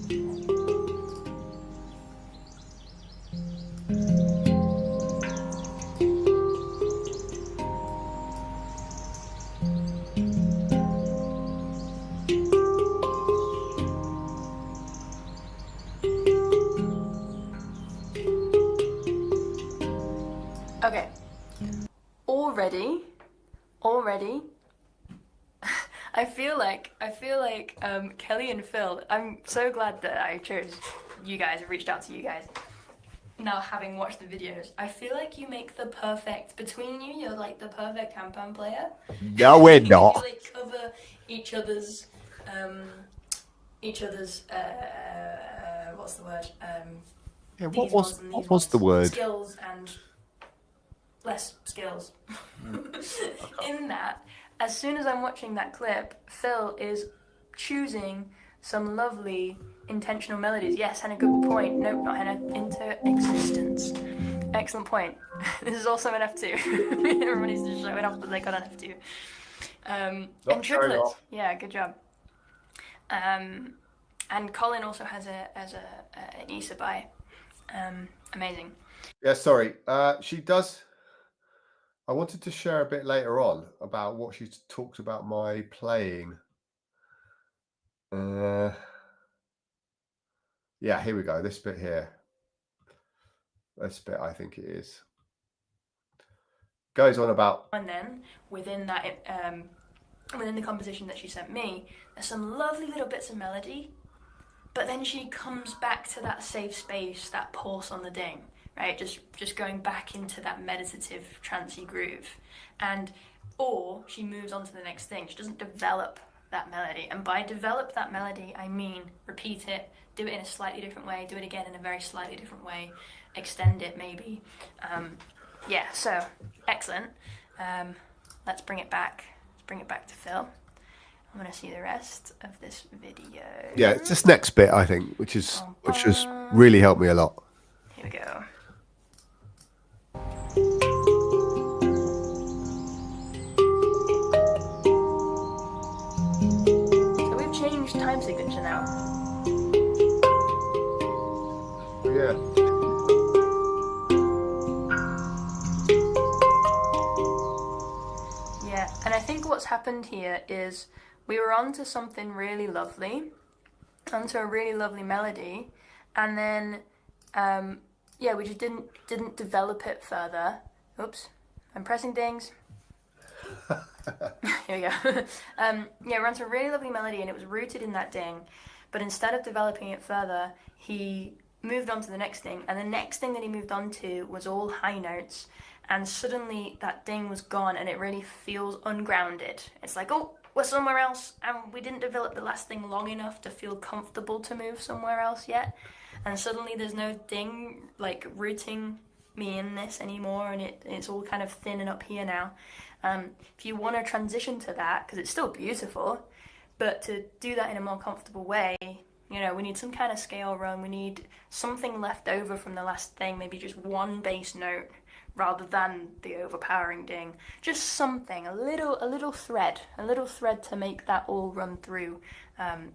Okay. Already. I feel like Kelly and Phil. I'm so glad that I chose you guys. I reached out to you guys. Now, having watched the videos, I feel like you make the perfect, between you, you're like the perfect handpan player. No, we're not. You like cover each other's what's the word? Yeah, These what was ones and what these was the ones. word? Skills and less skills. In that, as soon as I'm watching that clip, Phil is choosing some lovely intentional melodies. Yes, Henna, good point. Nope, not Henna. Into existence. Excellent point. This is also an F2. Everybody's just showing off that they got an F2. And triplets. off. Yeah, good job. And Colin also has an Issa by. Amazing. Yeah, sorry. She does. I wanted to share a bit later on about what she talked about my playing. Yeah, here we go. This bit here. This bit, I think it is. Goes on about. And then within that, within the composition that she sent me, there's some lovely little bits of melody, but then she comes back to that safe space, that pulse on the ding, right? Just going back into that meditative, trancey groove, or she moves on to the next thing. She doesn't develop that melody, and by develop that melody, I mean repeat it, do it in a slightly different way, do it again in a very slightly different way, extend it maybe. Yeah, so excellent. Let's bring it back. Let's bring it back to Phil. I'm gonna see the rest of this video. Yeah, it's this next bit, I think, which has really helped me a lot. Here we go. So we've changed time signature now. Yeah. Yeah, and I think what's happened here is we were onto something really lovely, onto a really lovely melody, and then yeah, we just didn't develop it further. Oops, I'm pressing dings. Here we go. Yeah, we're onto a really lovely melody, and it was rooted in that ding, but instead of developing it further, he moved on to the next thing, and the next thing that he moved on to was all high notes, and suddenly that ding was gone, and it really feels ungrounded. It's like, oh, we're somewhere else and we didn't develop the last thing long enough to feel comfortable to move somewhere else yet. And suddenly there's no thing like rooting me in this anymore, and it's all kind of thin and up here now. If you want to transition to that, because it's still beautiful, but to do that in a more comfortable way, you know, we need some kind of scale run, we need something left over from the last thing, maybe just one bass note rather than the overpowering ding. Just something, a little thread to make that all run through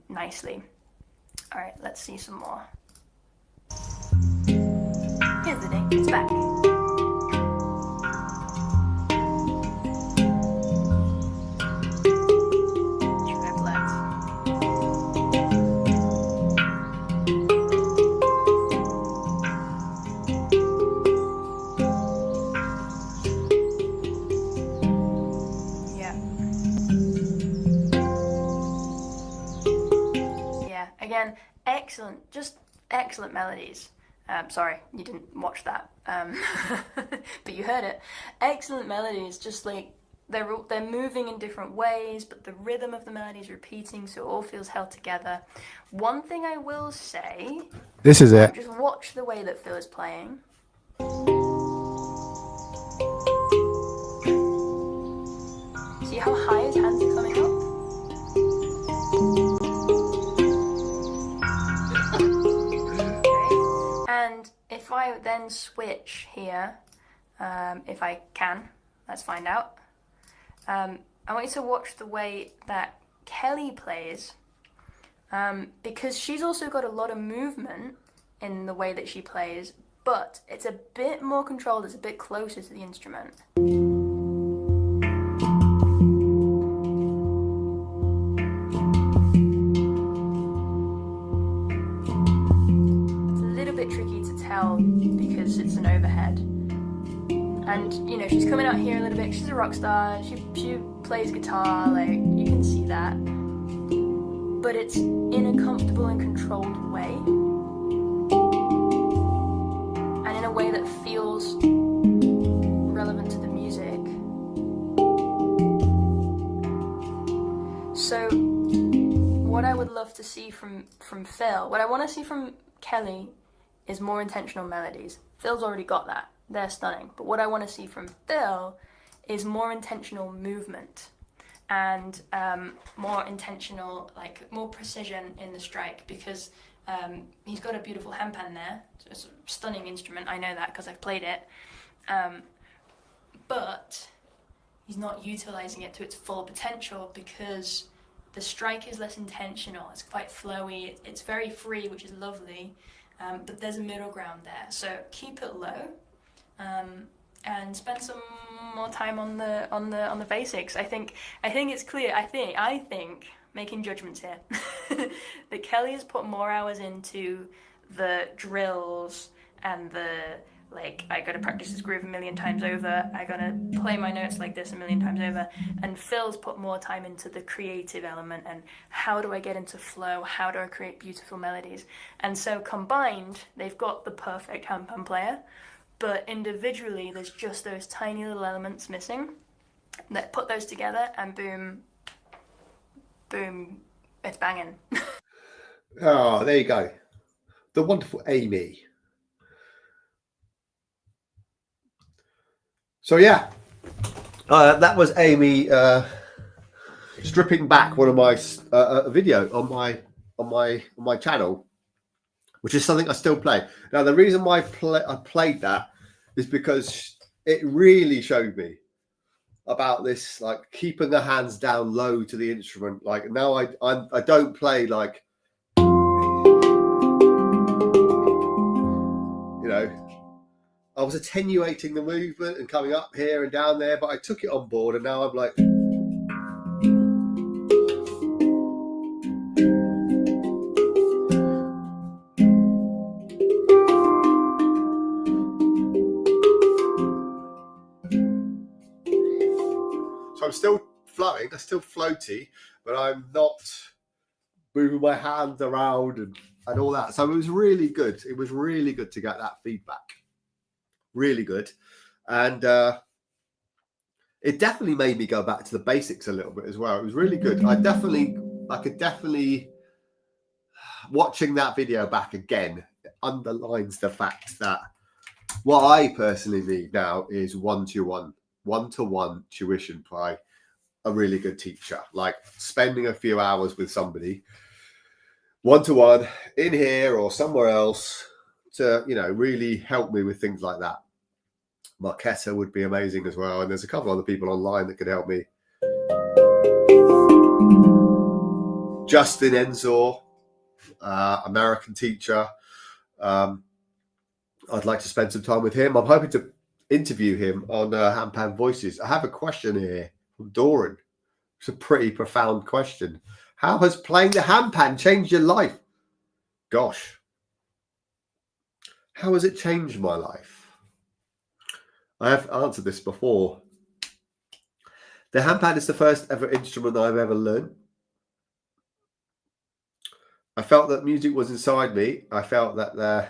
nicely. All right, let's see some more. Here's the ding, it's back. Again, excellent melodies. Sorry, you didn't watch that, but you heard it. Excellent melodies, just like they're moving in different ways, but the rhythm of the melody is repeating, so it all feels held together. One thing I will say, this is it. Just watch the way that Phil is playing. See how high his hands are coming up? And if I then switch here, if I can, let's find out. I want you to watch the way that Kelly plays, because she's also got a lot of movement in the way that she plays, but it's a bit more controlled, it's a bit closer to the instrument. Tricky to tell because it's an overhead, and you know, she's coming out here a little bit. She's a rock star, she plays guitar, like you can see that, but it's in a comfortable and controlled way, and in a way that feels relevant to the music. So what I would love to see from Phil, what I want to see from Kelly is more intentional melodies. Phil's already got that. They're stunning. But what I want to see from Phil is more intentional movement and more intentional, like more precision in the strike, because he's got a beautiful handpan there. So it's a stunning instrument. I know that because I've played it. But he's not utilizing it to its full potential because the strike is less intentional. It's quite flowy. It's very free, which is lovely. But there's a middle ground there, so keep it low, and spend some more time on the basics. I think it's clear. I think making judgments here that Kelly has put more hours into the drills and the like. I gotta practice this groove a million times over. I gotta play my notes like this a million times over. And Phil's put more time into the creative element and how do I get into flow? How do I create beautiful melodies? And so combined, they've got the perfect handpan player. But individually, there's just those tiny little elements missing. That put those together, and boom, boom, it's banging. Oh, there you go. The wonderful Amy. So yeah, that was Amy stripping back one of my video on my channel, which is something I still play. Now the reason why I played that is because it really showed me about this, like keeping the hands down low to the instrument. Like now I don't play like, you know, I was attenuating the movement and coming up here and down there, but I took it on board, and now I'm like, so I'm still flowing, I'm still floaty, but I'm not moving my hands around and all that. So it was really good. It was really good to get that feedback. Really good. And it definitely made me go back to the basics a little bit as well. It was really good. I could definitely, watching that video back again underlines the fact that what I personally need now is one-to-one tuition by a really good teacher, like spending a few hours with somebody one-to-one in here or somewhere else to, you know, really help me with things like that. Marquetta would be amazing as well. And there's a couple other people online that could help me. Justin Enzor, American teacher. I'd like to spend some time with him. I'm hoping to interview him on Handpan Voices. I have a question here from Doran. It's a pretty profound question. How has playing the handpan changed your life? Gosh. How has it changed my life? I have answered this before. The handpan is the first ever instrument that I've ever learned. I felt that music was inside me. I felt that the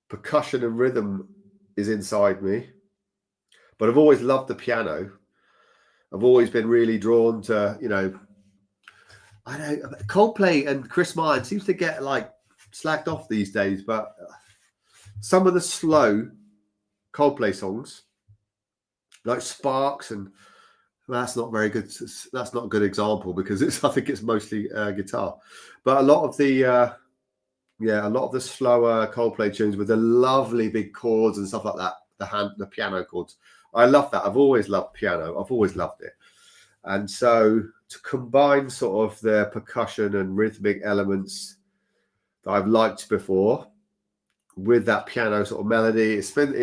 percussion and rhythm is inside me. But I've always loved the piano. I've always been really drawn to, you know, I know Coldplay and Chris Martin seems to get like slacked off these days, but some of the slow Coldplay songs, like Sparks, and that's not very good. That's not a good example because I think it's mostly guitar, but a lot of the slower Coldplay tunes with the lovely big chords and stuff like that, the piano chords. I love that. I've always loved piano. I've always loved it. And so to combine sort of the percussion and rhythmic elements that I've liked before with that piano sort of melody, I found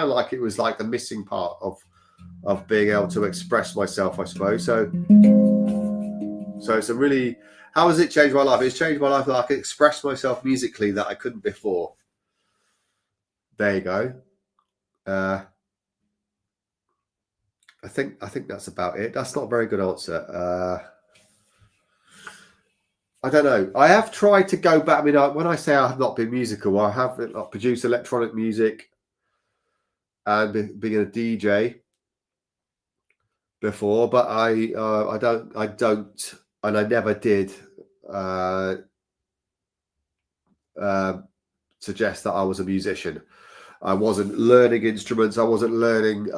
like it was like the missing part of being able to express myself, I suppose. So it's a really, how has it changed my life? It's changed my life that I can express myself musically that I couldn't before. There you go. I think that's about it. That's not a very good answer. I don't know. I have tried to go back. I mean, when I say I have not been musical, I have produced electronic music and being a DJ before, but I don't, and I never did suggest that I was a musician. I wasn't learning instruments. I wasn't learning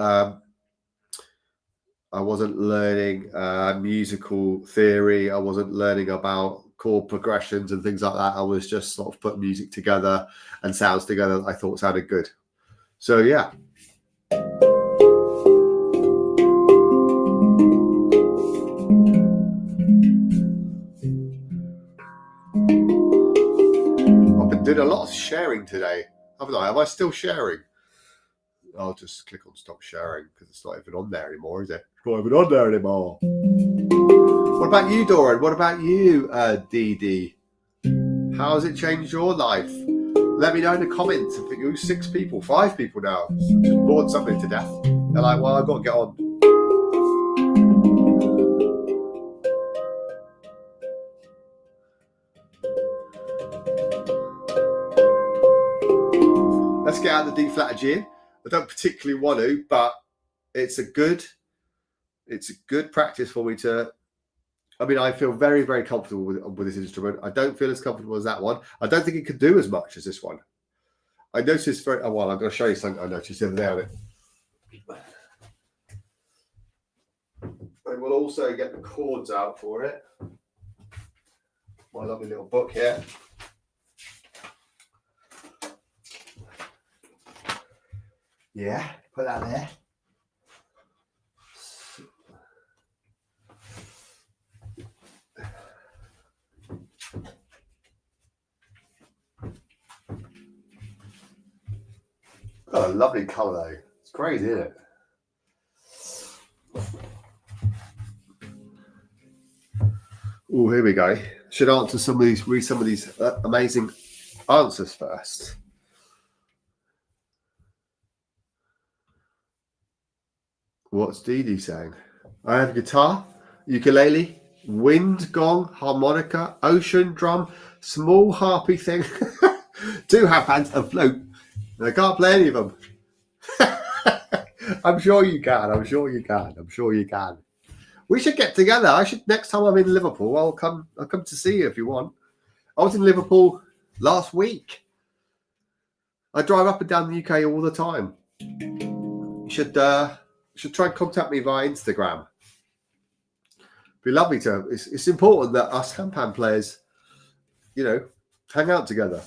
musical theory. I wasn't learning about chord progressions and things like that. I was just sort of putting music together and sounds together that I thought sounded good. So yeah. I've been doing a lot of sharing today, haven't I? Am I still sharing? I'll just click on stop sharing because it's not even on there anymore, is it? It's not even on there anymore. What about you, Doran? What about you, Dee? How has it changed your life? Let me know in the comments. I think you 5 people now. Just bored something to death. They're like, well, I've got to get on. Let's get out the D flat G. I don't particularly want to, but it's a good practice for me to. I mean, I feel very, very comfortable with this instrument. I don't feel as comfortable as that one. I don't think it can do as much as this one. I noticed I'm going to show you something I noticed the other day on it. And we'll also get the chords out for it. My lovely little book here. Yeah, put that there. Got a lovely colour though. It's crazy, isn't it? Oh, here we go. Should answer read some of these amazing answers first. What's Dee Dee saying? I have guitar, ukulele, wind gong, harmonica, ocean drum, small harpy thing, 2 handpans, and flute. And I can't play any of them. I'm sure you can. I'm sure you can. I'm sure you can. We should get together. I should next time I'm in Liverpool. I'll come to see you if you want. I was in Liverpool last week. I drive up and down the UK all the time. You should try and contact me via Instagram. Be lovely to. It's important that us handpan players, hang out together.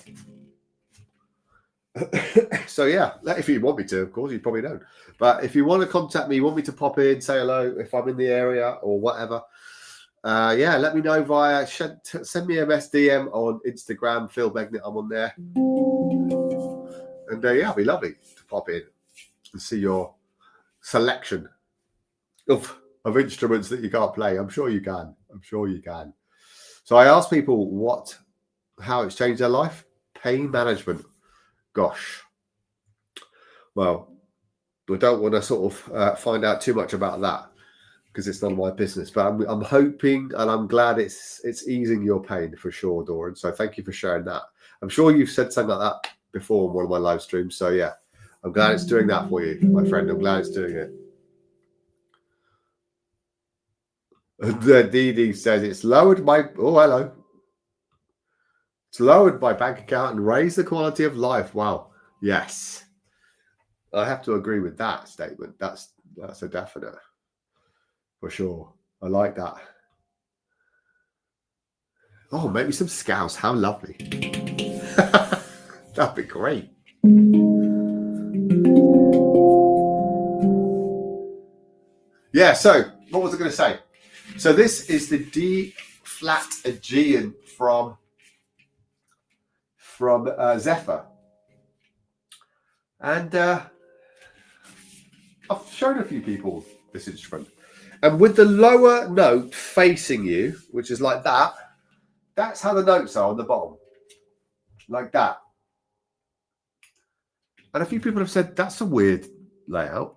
So yeah, if you want me to, of course, you probably don't. But if you want to contact me, you want me to pop in, say hello if I'm in the area or whatever, let me know via send me a DM on Instagram, Phil Begnet. I'm on there, and it'd be lovely to pop in and see your selection of instruments that you can't play. I'm sure you can. I'm sure you can. So I asked people how it's changed their life. Pain management. Gosh. Well, I don't want to sort of find out too much about that because it's none of my business. But I'm hoping and I'm glad it's easing your pain for sure, Doran. So thank you for sharing that. I'm sure you've said something like that before in one of my live streams. So yeah, I'm glad it's doing that for you, my friend. I'm glad it's doing it. The DD says it's lowered my hello. It's lowered my bank account and raised the quality of life. Wow. Yes. I have to agree with that statement. That's a definite. For sure. I like that. Oh, maybe some scouse. How lovely. That'd be great. Yeah, so what was I going to say? So this is the D flat Aegean from Zephyr, and I've shown a few people this instrument, and with the lower note facing you, which is like that, that's how the notes are on the bottom, like that. And a few people have said that's a weird layout,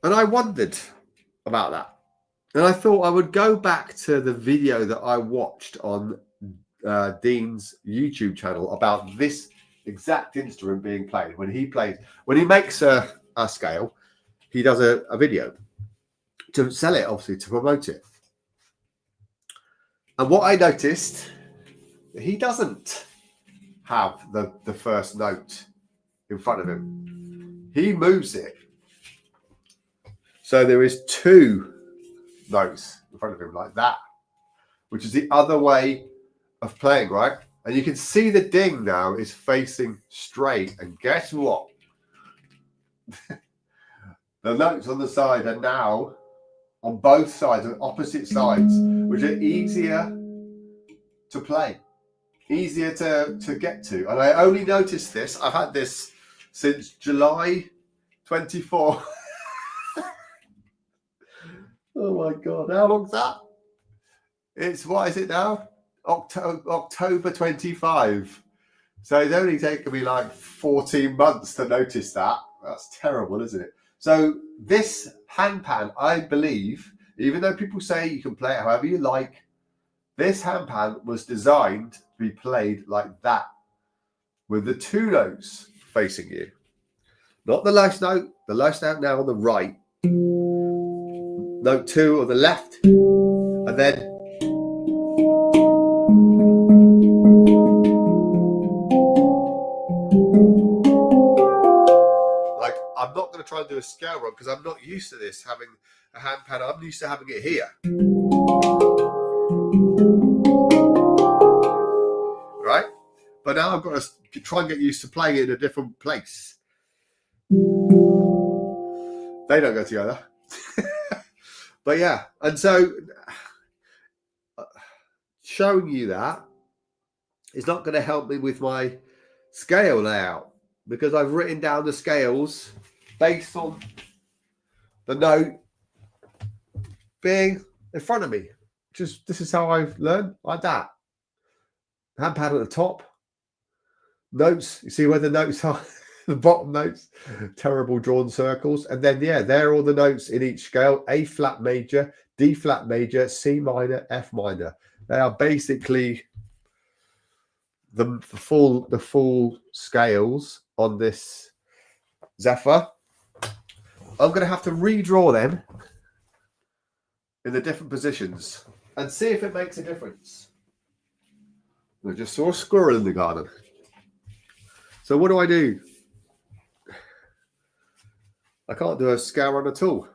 and I wondered about that, and I thought I would go back to the video that I watched on Dean's YouTube channel about this exact instrument being played. When he makes a scale, he does a video to sell it, obviously to promote it. And what I noticed, he doesn't have the first note in front of him. He moves it. So there is two notes in front of him like that, which is the other way of playing, right? And you can see the ding now is facing straight. And guess what? The notes on the side are now on both sides, on opposite sides, which are easier to play, easier to get to. And I only noticed this. I've had this since July 24. Oh my God, how long's that? What is it now? October 25. So it's only taken me like 14 months to notice that. That's terrible, isn't it? So this handpan, I believe, even though people say you can play it however you like, this handpan was designed to be played like that, with the two notes facing you. Not the last note. The last note now on the right. Note 2 on the left. And then I'm not going to try and do a scale run because I'm not used to this, having a handpan. I'm used to having it here. Right? But now I've got to try and get used to playing it in a different place. They don't go together. But yeah, and so showing you that is not going to help me with my scale layout, because I've written down the scales based on the note being in front of me. This is how I've learned, like that. Handpad at the top. Notes, you see where the notes are? The bottom notes, terrible drawn circles. And then, yeah, there are all the notes in each scale. A flat major, D flat major, C minor, F minor. They are basically the full scales on this Zephyr. I'm going to have to redraw them in the different positions and see if it makes a difference. I just saw a squirrel in the garden. So what do? I can't do a scale run at all.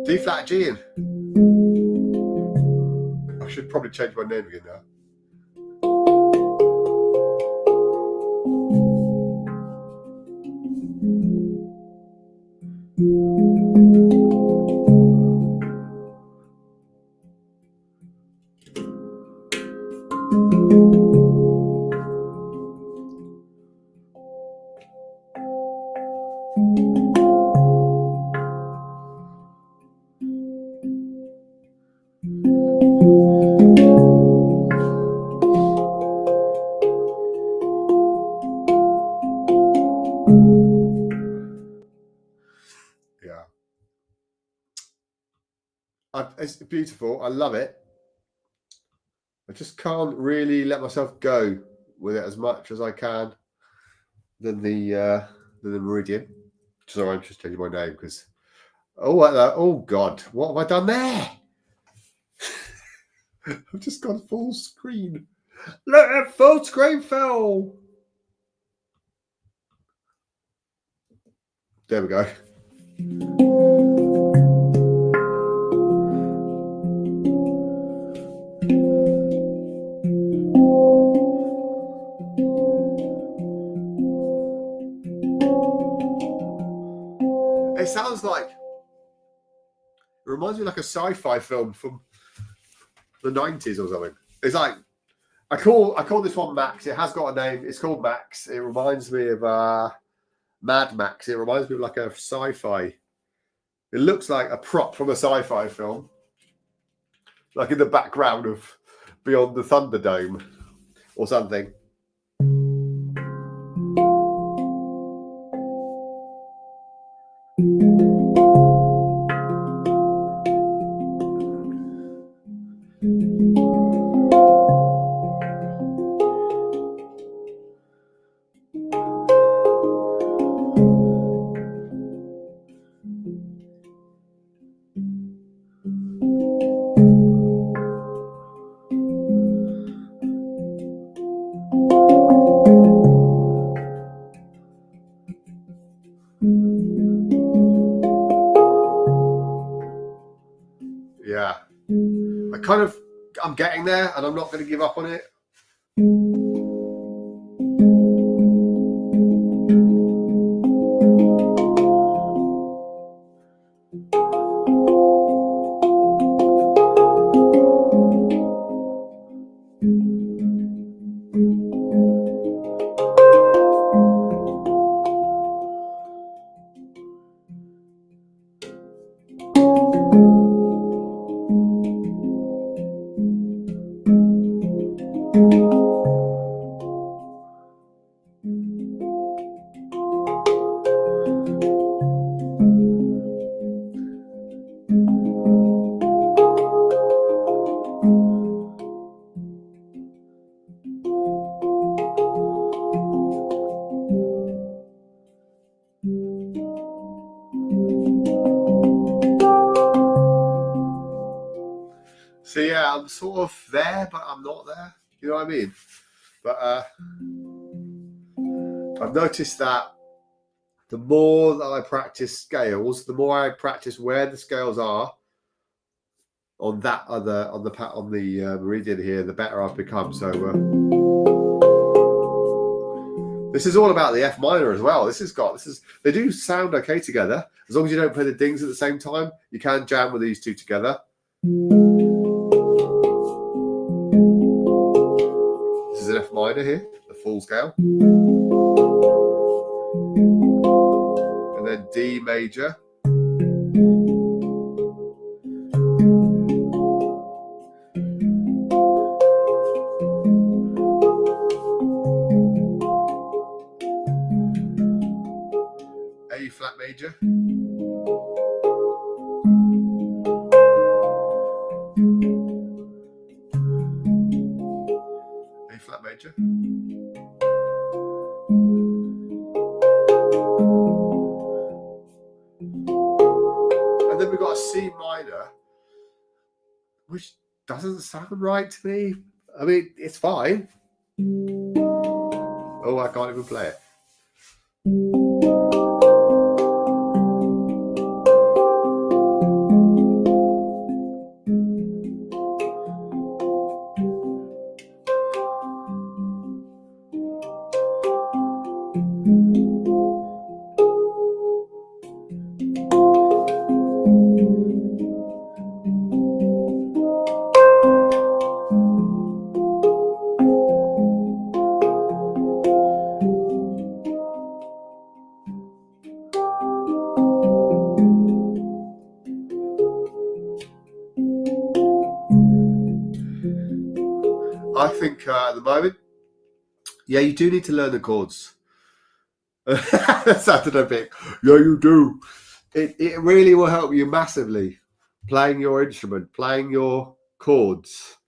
D flat G in. I should probably change my name again now. It's beautiful. I love it. I just can't really let myself go with it as much as I can than the Meridian. Sorry, I'm just changing my name because oh God, what have I done there? I've just gone full screen. Look, that full screen fell. There we go. It sounds like, it reminds me of like a sci-fi film from the 90s or something. It's like, I call this one Max. It has got a name. It's called Max. It reminds me of Mad Max. It reminds me of like a sci-fi. It looks like a prop from a sci-fi film, like in the background of Beyond the Thunderdome or something. Yeah, I'm getting there, and I'm not going to give up on it. So yeah, I'm sort of there, but I'm not there. You know what I mean? But I've noticed that the more that I practice scales, the more I practice where the scales are on that other on the meridian here, the better I've become. So this is all about the F minor as well. They do sound okay together as long as you don't play the dings at the same time. You can jam with these two together. This is an F minor here, the full scale. And then D major. A flat major. A flat major. And then we've got a C minor, which doesn't sound right to me. I mean, it's fine. Oh, I can't even play it. I think at the moment, yeah, you do need to learn the chords. That sounded a bit, yeah, you do. It really will help you massively playing your instrument, playing your chords.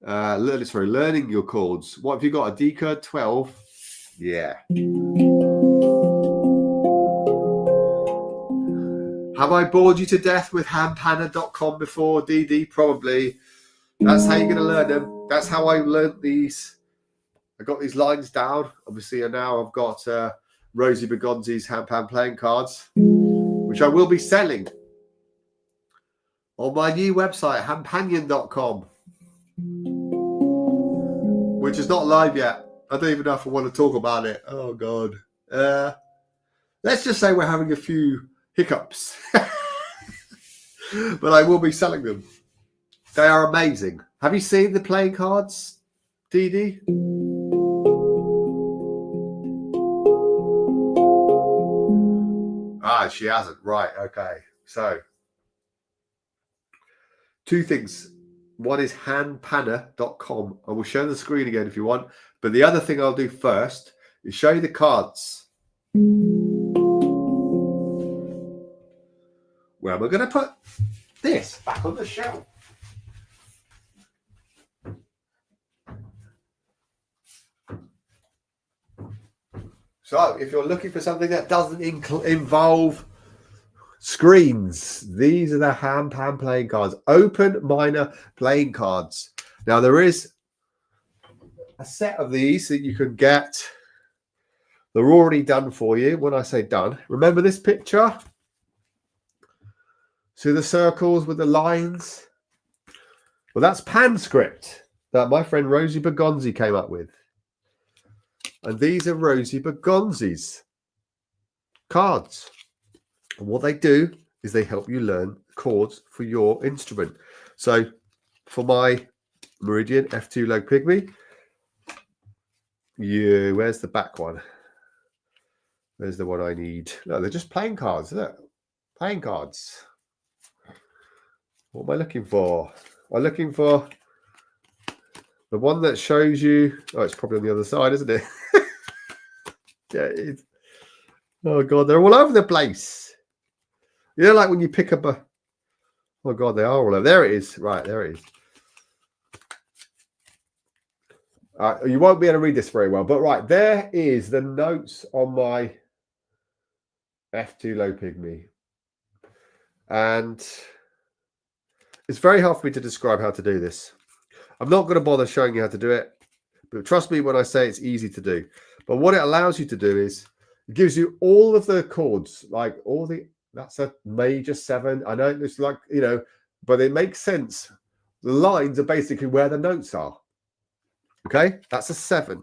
Learning your chords. What have you got? A D chord 12? Yeah. Have I bored you to death with handpan.com before, DD? Probably. That's how you're going to learn them. That's how I learned these. I got these lines down. Obviously, and now I've got Rosie Bergonzi's handpan playing cards, which I will be selling on my new website, handpanion.com, which is not live yet. I don't even know if I want to talk about it. Oh, God. Let's just say we're having a few hiccups. But I will be selling them. They are amazing. Have you seen the playing cards, DD? Ah, she hasn't. Right, okay. So, two things. One is handpanner.com. I will show the screen again if you want. But the other thing I'll do first is show you the cards. Where am I going to put this back on the shelf? So, if you're looking for something that doesn't involve screens, these are the handpan playing cards. Open minor playing cards. Now, there is a set of these that you can get. They're already done for you. When I say done, remember this picture? See the circles with the lines? Well, that's pan script that my friend Rosie Bergonzi came up with. And these are Rosie Bergonzi's cards. And what they do is they help you learn chords for your instrument. So for my Meridian F2 Leg Pygmy, where's the back one? There's the one I need. No, they're just playing cards, isn't it? Playing cards. What am I looking for? I'm looking for the one that shows you. Oh, it's probably on the other side, isn't it? Yeah, it is. Oh God, they're all over the place. You know, like when you pick up a. Oh God, they are all over. There it is. Right, there it is. You won't be able to read this very well, but right, there is the notes on my F2 low pygmy. And it's very hard for me to describe how to do this. I'm not going to bother showing you how to do it, but trust me when I say it's easy to do. But what it allows you to do is it gives you all of the chords, like all the, that's a major 7. I know it's like, you know, but it makes sense. The lines are basically where the notes are. Okay, that's a 7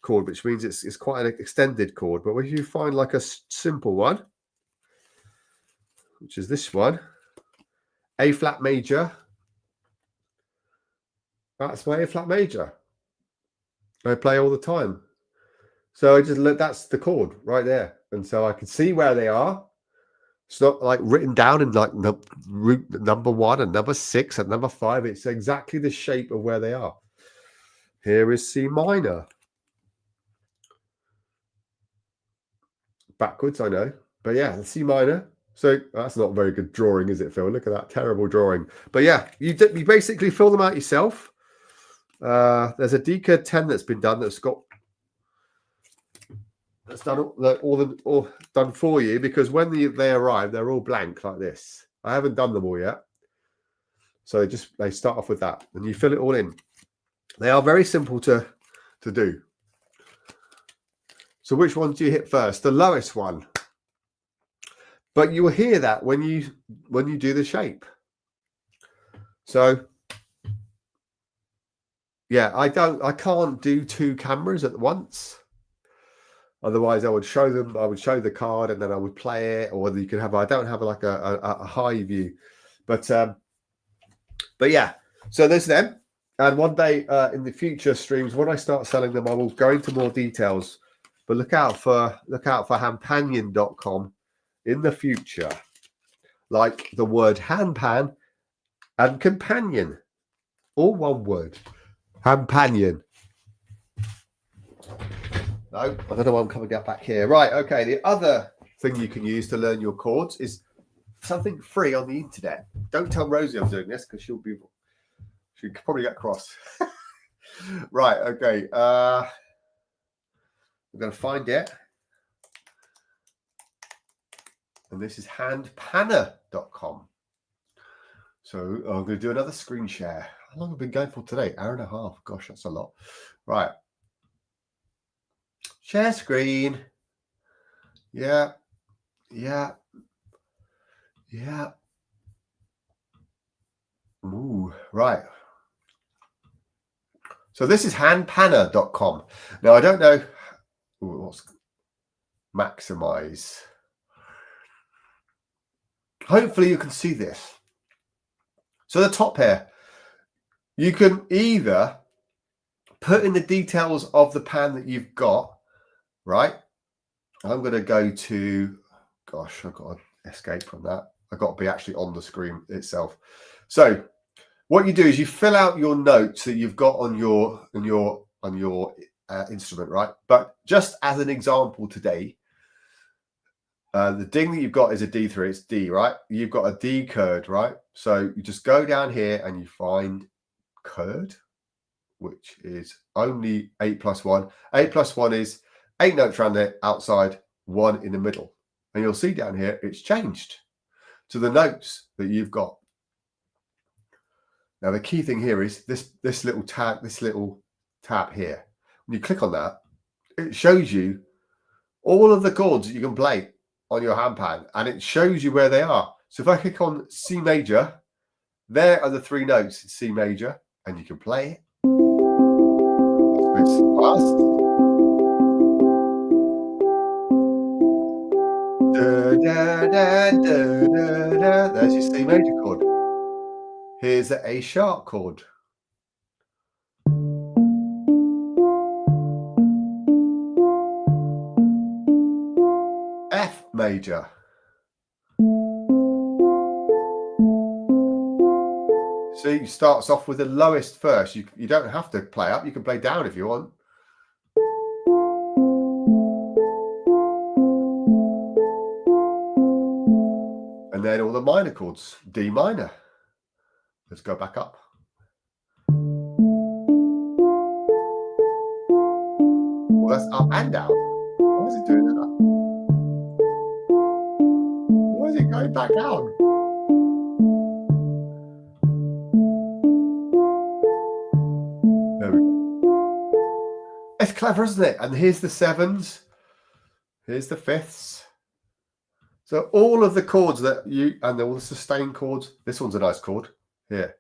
chord, which means it's quite an extended chord. But if you find like a simple one, which is this one, A flat major, that's my A flat major. I play all the time. So I just look, that's the chord right there. And so I can see where they are. It's not like written down in like root number 1 and number 6 and number 5. It's exactly the shape of where they are. Here is C minor. Backwards, I know. But yeah, the C minor. So that's not a very good drawing, is it, Phil? Look at that terrible drawing. But yeah, you basically fill them out yourself. There's a decode 10 that's been done that's done all done for you, because when they arrive, they're all blank like this. I haven't done them all yet. So they start off with that and you fill it all in. They are very simple to do. So which one do you hit first? The lowest one. But you will hear that when you do the shape. So yeah, I can't do 2 cameras at once. Otherwise I would show them, I would show the card and then I would play it, or you can have, I don't have like a high view, but yeah, so there's them. And one day in the future streams, when I start selling them, I will go into more details, but look out for handpanion.com in the future, like the word handpan and companion, all one word, handpanion. No, I don't know why I'm coming up back here. Right, okay. The other thing you can use to learn your chords is something free on the internet. Don't tell Rosie I'm doing this because she'll probably get cross. Right, okay. I'm going to find it. And this is handpanner.com. So I'm going to do another screen share. How long have I been going for today? Hour and a half. Gosh, that's a lot. Right. Share screen. Yeah. Ooh, right. So this is handpanner.com. Now I don't know what's maximize. Hopefully you can see this. So the top here, you can either put in the details of the pan that you've got, right? I'm going to go to, gosh, I've got to escape from that. I've got to be actually on the screen itself. So what you do is you fill out your notes that you've got on your instrument, right? But just as an example today, the ding that you've got is a D3, it's D, right? You've got a D chord, right? So you just go down here and you find chord, which is only 8 plus 1. 8 plus 1 is 8 notes around the outside, 1 in the middle. And you'll see down here, it's changed to the notes that you've got. Now, the key thing here is this little tab here. When you click on that, it shows you all of the chords that you can play on your handpan, and it shows you where they are. So if I click on C major, there are the 3 notes in C major, and you can play it. It's fast. Da, da, da, da, da, da. There's your C major chord. Here's the A sharp chord. F major. See, starts off with the lowest first. You don't have to play up. You can play down if you want. And then all the minor chords. D minor. Let's go back up. Well, that's up and down. Why is it doing that? Why is it going back down? There we go. It's clever, isn't it? And here's the sevens. Here's the fifths. So all of the chords that and all the sustained chords. This one's a nice chord. Here.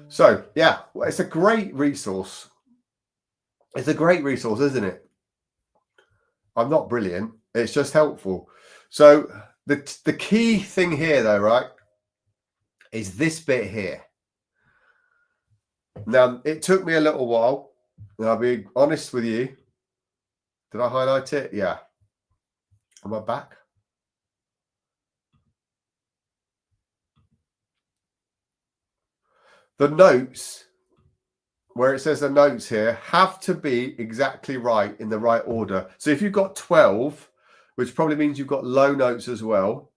So, yeah, it's a great resource. It's a great resource, isn't it? I'm not brilliant. It's just helpful. So the key thing here, though, right, is this bit here. Now, it took me a little while. And I'll be honest with you. Did I highlight it? Yeah. Am I back? The notes, where it says the notes here, have to be exactly right in the right order. So if you've got 12, which probably means you've got low notes as well.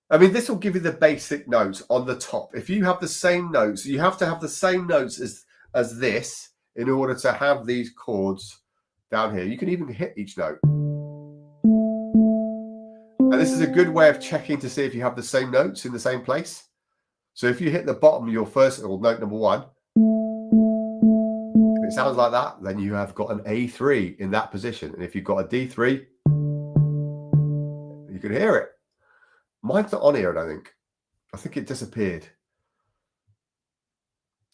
I mean, this will give you the basic notes on the top. If you have the same notes, you have to have the same notes as this in order to have these chords down here. You can even hit each note. And this is a good way of checking to see if you have the same notes in the same place. So if you hit the bottom of your first or note number 1, if it sounds like that, then you have got an A3 in that position. And if you've got a D3, you can hear it. Mine's not on here, I don't think. I think it disappeared.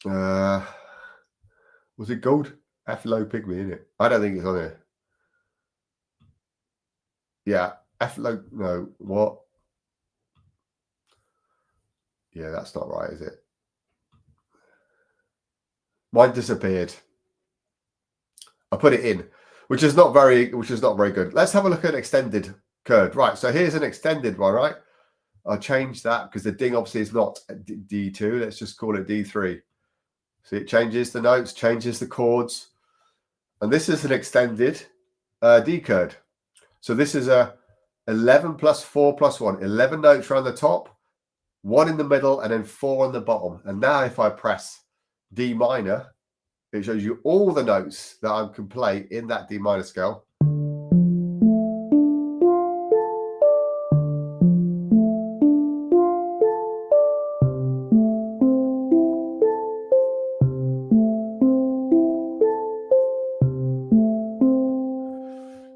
Was it gold? F low pygmy, isn't it? I don't think it's on here. Yeah, F low, no, what? Yeah, that's not right, is it? Mine disappeared. I put it in, which is not very good. Let's have a look at an extended chord. Right, so here's an extended one, right? I'll change that because the ding obviously is not D2. Let's just call it D3. See, it changes the notes, changes the chords. And this is an extended D chord. So this is a 11 plus 4 plus 1. 11 notes around the top, 1 in the middle, and then 4 on the bottom. And now if I press D minor, it shows you all the notes that I can play in that D minor scale.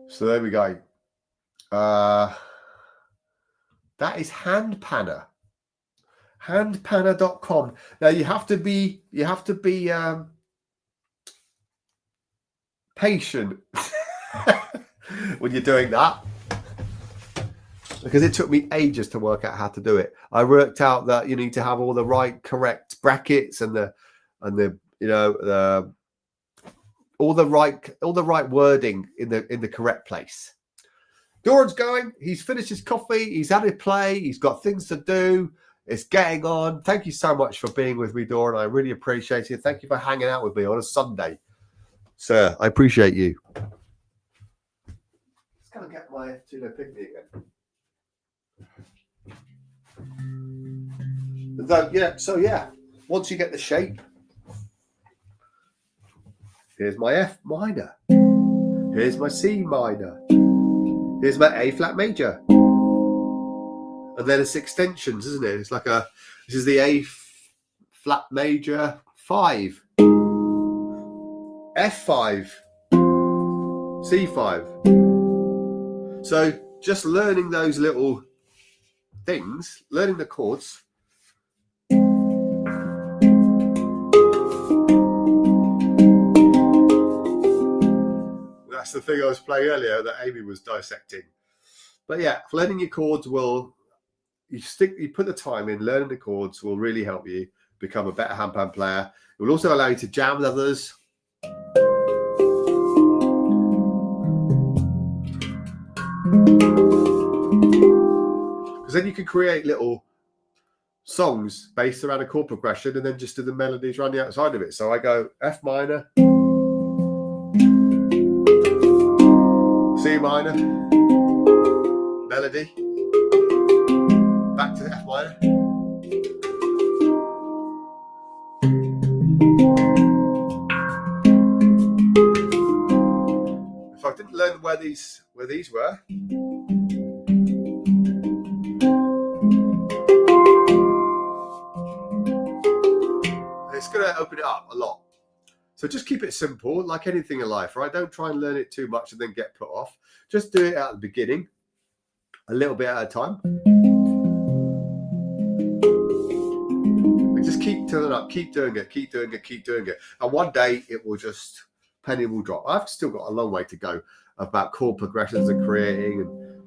So there we go. That is Handpanner. Handpanner.com. Now you have to be patient when you're doing that, because it took me ages to work out how to do it. I worked out that you need to have all the right correct brackets and the all the right wording in the correct place. Doran's going. He's finished his coffee. He's had a play. He's got things to do. It's getting on. Thank you so much for being with me, Doran. I really appreciate it. Thank you for hanging out with me on a Sunday. Sir, I appreciate you. Let's go and get my F2 picnic again. So yeah, once you get the shape, here's my F minor. Here's my C minor. Here's my A flat major. And then it's extensions, isn't it? It's like this is the A flat major 5. F5, C5. So just learning those little things, learning the chords. That's the thing I was playing earlier that Amy was dissecting. But yeah, learning your chords will, you put the time in, learning the chords will really help you become a better handpan player. It will also allow you to jam with others. Because then you can create little songs based around a chord progression and then just do the melodies running outside of it. So I go F minor, C minor, melody, back to the F minor. If I didn't learn where these were, it's going to open it up a lot. So just keep it simple, like anything in life, right? Don't try and learn it too much and then get put off. Just do it at the beginning, a little bit at a time. And just keep turning up, keep doing it, keep doing it, keep doing it. And one day it will just, penny will drop. I've still got a long way to go about chord progressions and creating. And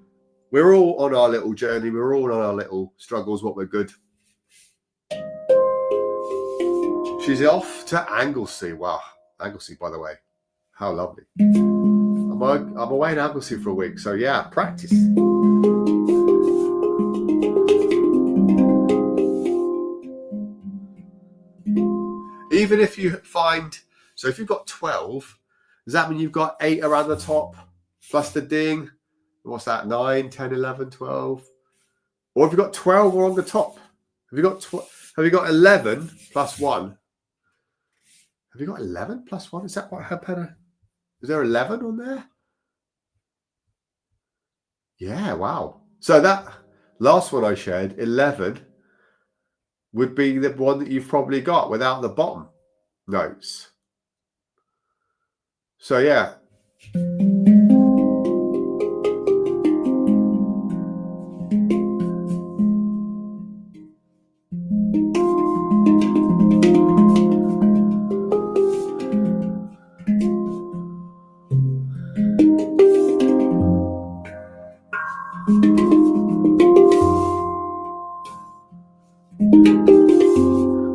we're all on our little journey. We're all on our little struggles, what we're good. She's off to Anglesey. Wow, Anglesey, by the way, how lovely. I'm away in Anglesey for a week, so yeah, practice. Even if you find, so if you've got 12, does that mean you've got 8 around the top plus the ding? What's that? 9, 10, 11, 12? Or have you got 12 along the top? Have you got 11 plus 1? Have you got 11 plus 1? Is that what handpan? Is there 11 on there? Yeah, wow. So that last one I shared, 11, would be the one that you've probably got without the bottom notes. So yeah.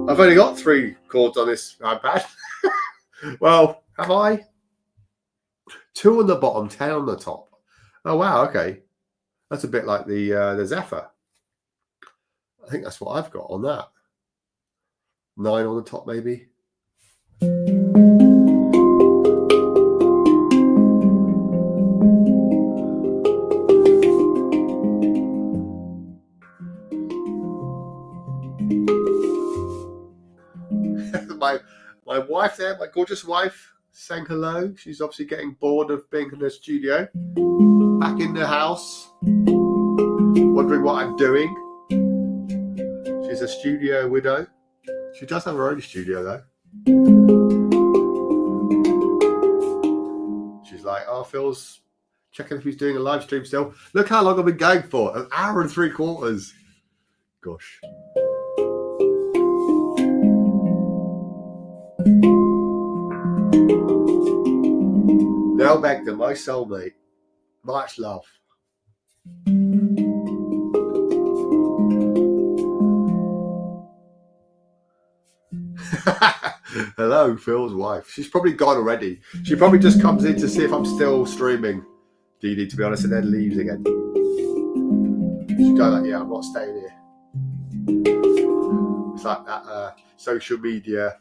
I've only got 3 chords on this iPad. Well, have I? 2 on the bottom, 10 on the top. Oh wow, okay. That's a bit like the Zephyr. I think that's what I've got on that. 9 on the top, maybe. My wife there, my gorgeous wife, saying hello. She's obviously getting bored of being in the studio. Back in the house, wondering what I'm doing. She's a studio widow. She does have her own studio though. She's like, oh, Phil's checking if he's doing a live stream still. Look how long I've been going for. 1 hour and 3/4. Gosh. Nell Begden, my soulmate. Much love. Hello, Phil's wife. She's probably gone already. She probably just comes in to see if I'm still streaming, Dee Dee, to be honest, and then leaves again. She's going like, yeah, I'm not staying here. It's like that social media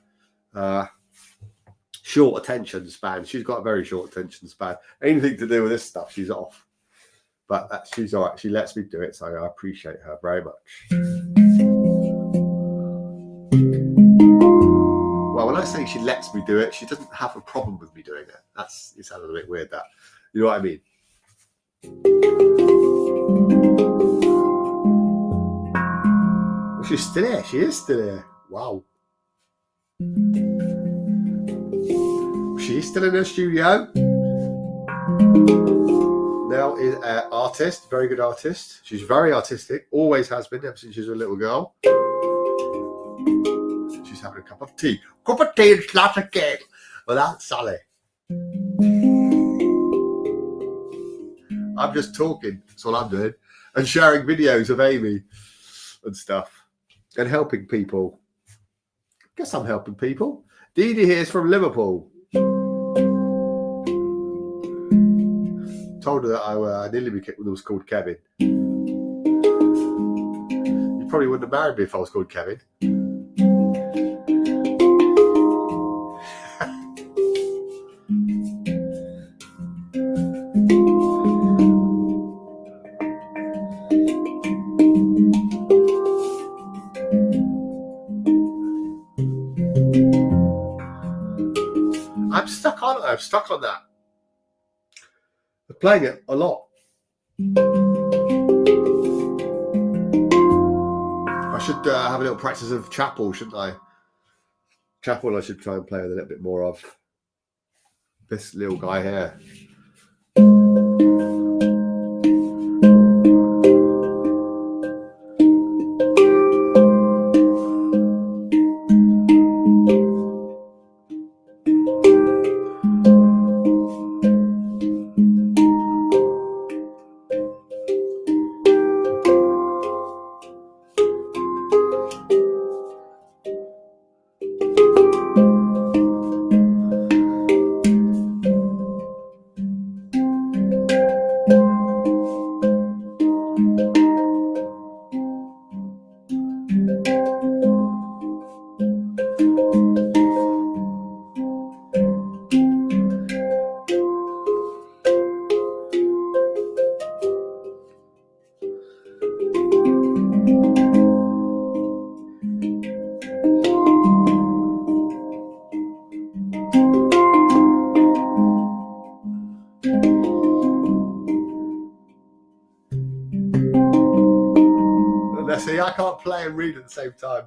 short attention span. She's got a very short attention span. Anything to do with this stuff, she's off. But she's all right. She lets me do it, so I appreciate her very much. Well, when I say she lets me do it, she doesn't have a problem with me doing it. It sounded a bit weird, that. You know what I mean? Well, she's still here. She is still here. Wow. She's still in her studio. Nell is an artist, very good artist. She's very artistic, always has been ever since she was a little girl. She's having a cup of tea. Cup of tea and lots of cake. Well, that's Sally. I'm just talking, that's all I'm doing, and sharing videos of Amy. and stuff and helping people. Guess I'm helping people. Dee Dee here is from Liverpool. Told her that I nearly was called Kevin. You probably wouldn't have married me if I was called Kevin. I'm stuck on that. I'm playing it a lot. I should have a little practice of Chapel, shouldn't I? Chapel I should try and play with a little bit more of. This little guy here. See, I can't play and read at the same time.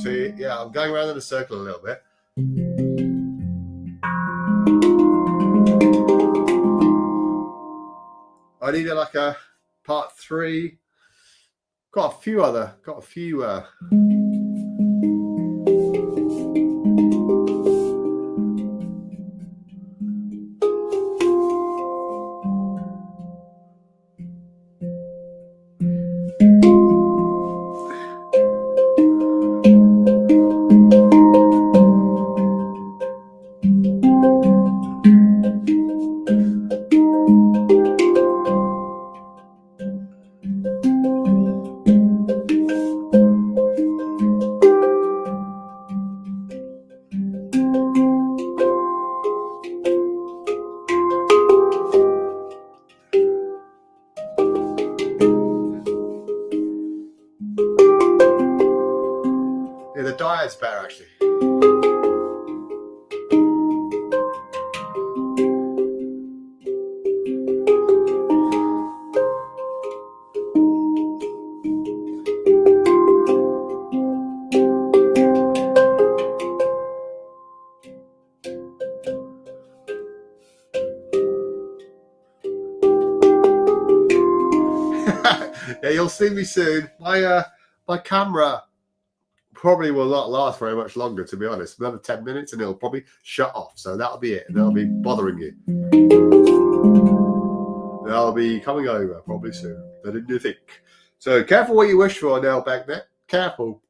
See, yeah, I'm going around in a circle a little bit. I needed like a part 3. Got a few. Yeah, the diet's better actually. Yeah, you'll see me soon. My camera probably will not last very much longer, to be honest. Another 10 minutes and it'll probably shut off. So that'll be it. And that'll be bothering you. They'll be coming over probably soon. Better than you think. So careful what you wish for now, Bagnet. Careful.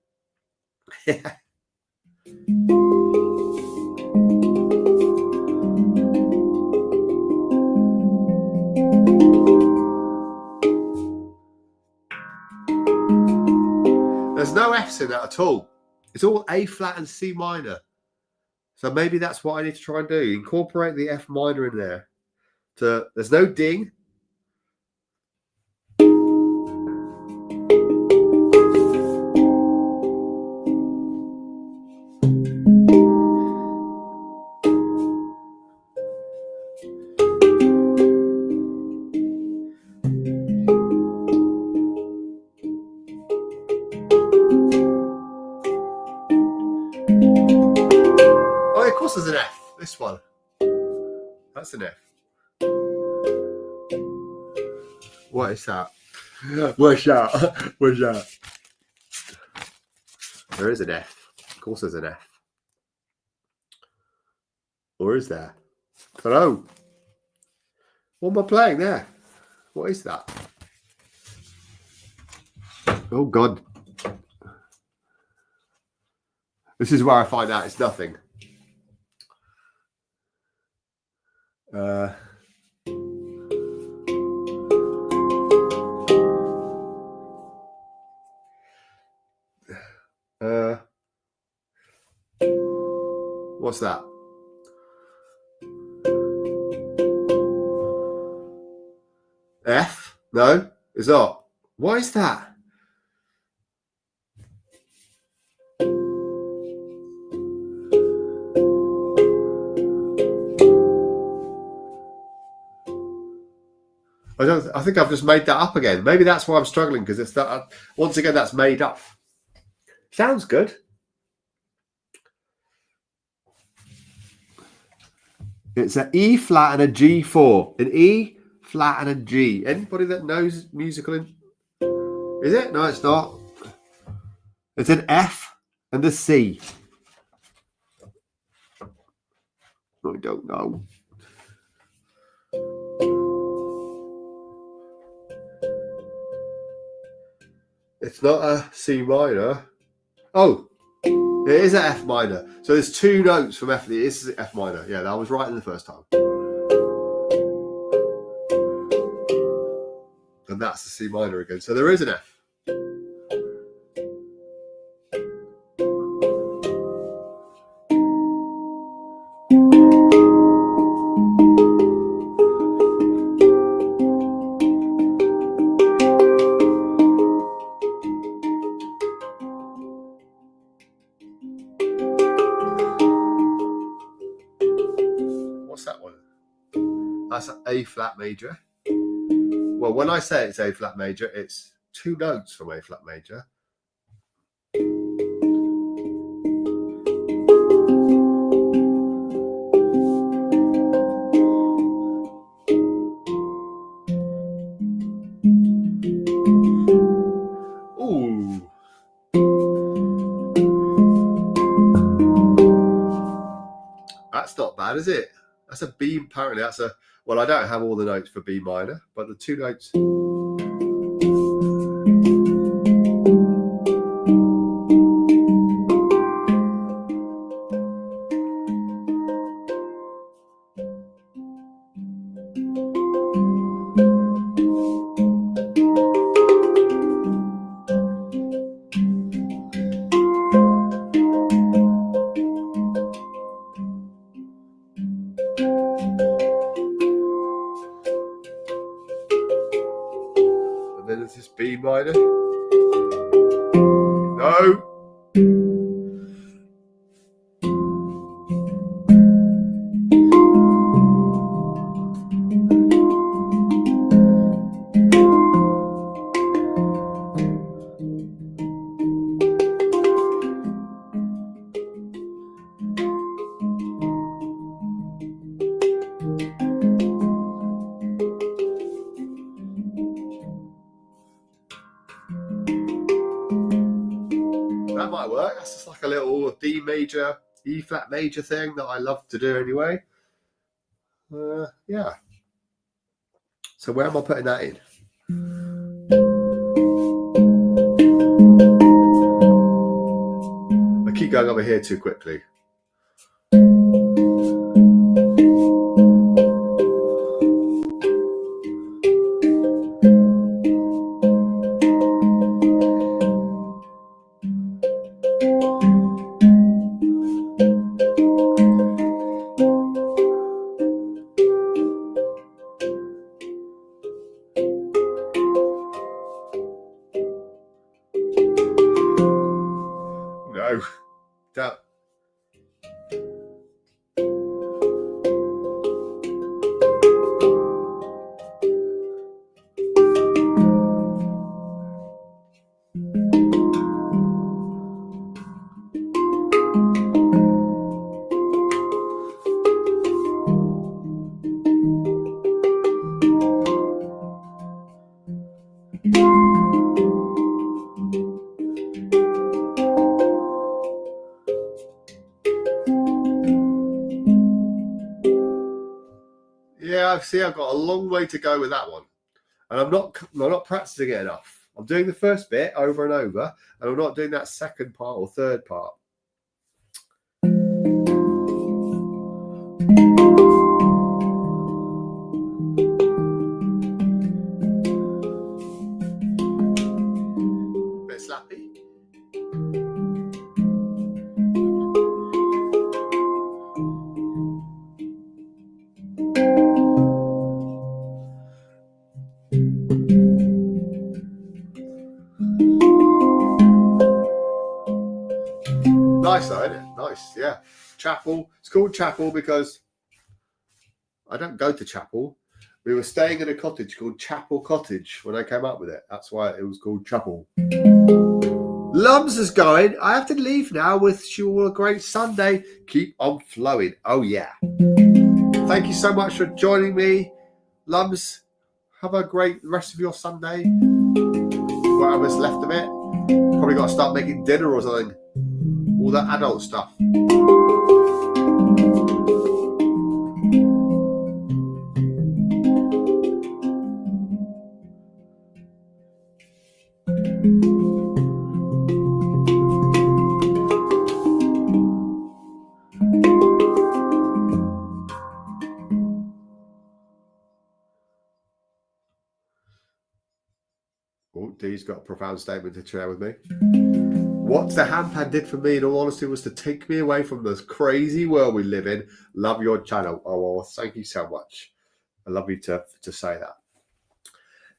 There's no F's in that at all. It's all A flat and C minor. So maybe that's what I need to try and do. Incorporate the F minor in there. There's no ding. Oh, of course there's an F. This one. That's an F. What is that? What's that? What's that? There is an F. Of course there's an F. Or is there? I don't know. What am I playing there? What is that? Oh, God. This is where I find out it's nothing. What's that? F? No, it's not. Why is that? I think I've just made that up again. Maybe that's why I'm struggling, because it's that. Once again, that's made up. Sounds good. It's an E flat and a G4. An E flat and a G. Anybody that knows musical? Is it? No, it's not. It's an F and a C. I don't know. It's not a C minor. Oh, it is an F minor. So there's two notes from F. This is F minor. Yeah, I was right in the first time. And that's the C minor again. So there is an F. What's that one? That's an A flat major. Well, when I say it's A flat major, it's two notes from A flat major. Ooh. That's not bad, is it? That's a B, apparently. That's a, well, I don't have all the notes for B minor, but the two notes. And then there's this B minor. No. That might work. That's just like a little D major, E flat major thing that I love to do anyway. Yeah. So where am I putting that in? I keep going over here too quickly. No, don't. Yeah, I see. I've got a long way to go with that one, and I'm not practicing it enough. I'm doing the first bit over and over, and I'm not doing that second part or third part. Bit slappy. Nice though, isn't it? Nice, yeah. Chapel. It's called Chapel because I don't go to chapel. We were staying in a cottage called Chapel Cottage when I came up with it. That's why it was called Chapel. Lums is going. I have to leave now. Wish you all a great Sunday. Keep on flowing. Oh yeah. Thank you so much for joining me, Lums. Have a great rest of your Sunday. Whatever's left of it. Probably got to start making dinner or something. All that adult stuff. Oh, Dee's got a profound statement to share with me. What the handpan did for me, in all honesty, was to take me away from this crazy world we live in. Love your channel. Oh, well, thank you so much. I love you to say that.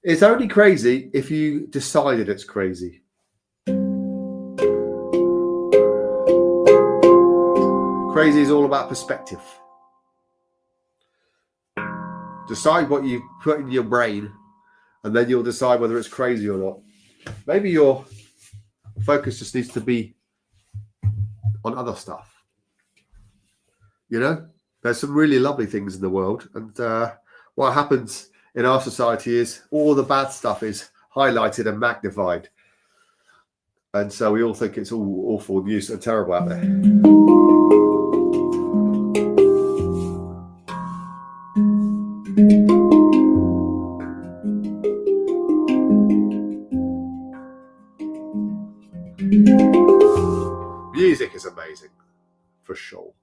It's only crazy if you decided it's crazy. Crazy is all about perspective. Decide what you put in your brain, and then you'll decide whether it's crazy or not. Maybe your focus just needs to be on other stuff. You know, there's some really lovely things in the world, and what happens in our society is all the bad stuff is highlighted and magnified, and so we all think it's all awful news and terrible out there. Music is amazing, for sure.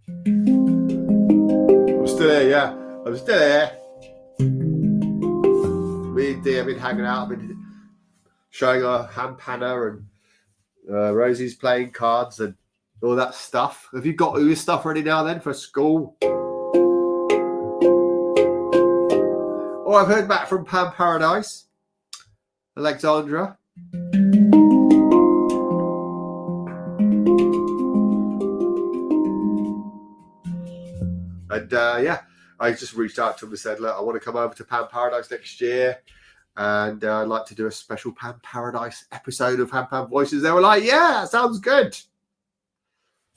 I'm still here, yeah. I'm still here. Me and Dee have been hanging out. I've been showing our Handpanner, and Rosie's playing cards and all that stuff. Have you got all your stuff ready now then for school? Oh, I've heard back from Pan Paradise, Alexandra. And yeah, I just reached out to them and said, look, I want to come over to Pan Paradise next year, and I'd like to do a special Pan Paradise episode of Handpan Voices. They were like, yeah, sounds good.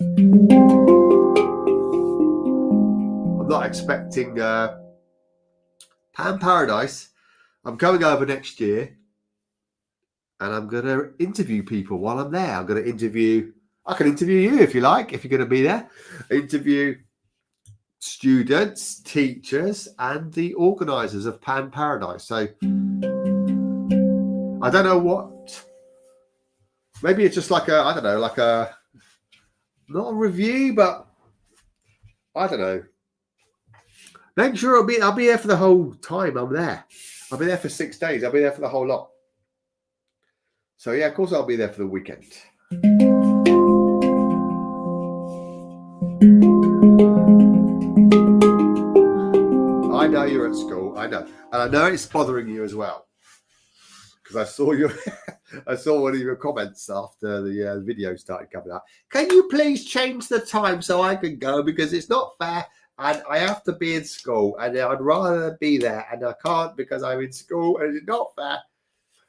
I'm not expecting Pan Paradise. I'm coming over next year, and I'm going to interview people while I'm there. I'm going to interview. I can interview you if you like, if you're going to be there. Interview students, teachers, and the organisers of Pan Paradise. So I don't know what. Maybe it's just like I don't know, like not a review, but I don't know. Make sure I'll be there for the whole time I'm there. I'll be there for 6 days. I'll be there for the whole lot. So yeah, of course I'll be there for the weekend. I know you're at school. I know, and I know it's bothering you as well, because I saw I saw one of your comments after the video started coming out. Can you please change the time so I can go, because it's not fair, and I have to be in school, and I'd rather be there, and I can't because I'm in school, and it's not fair.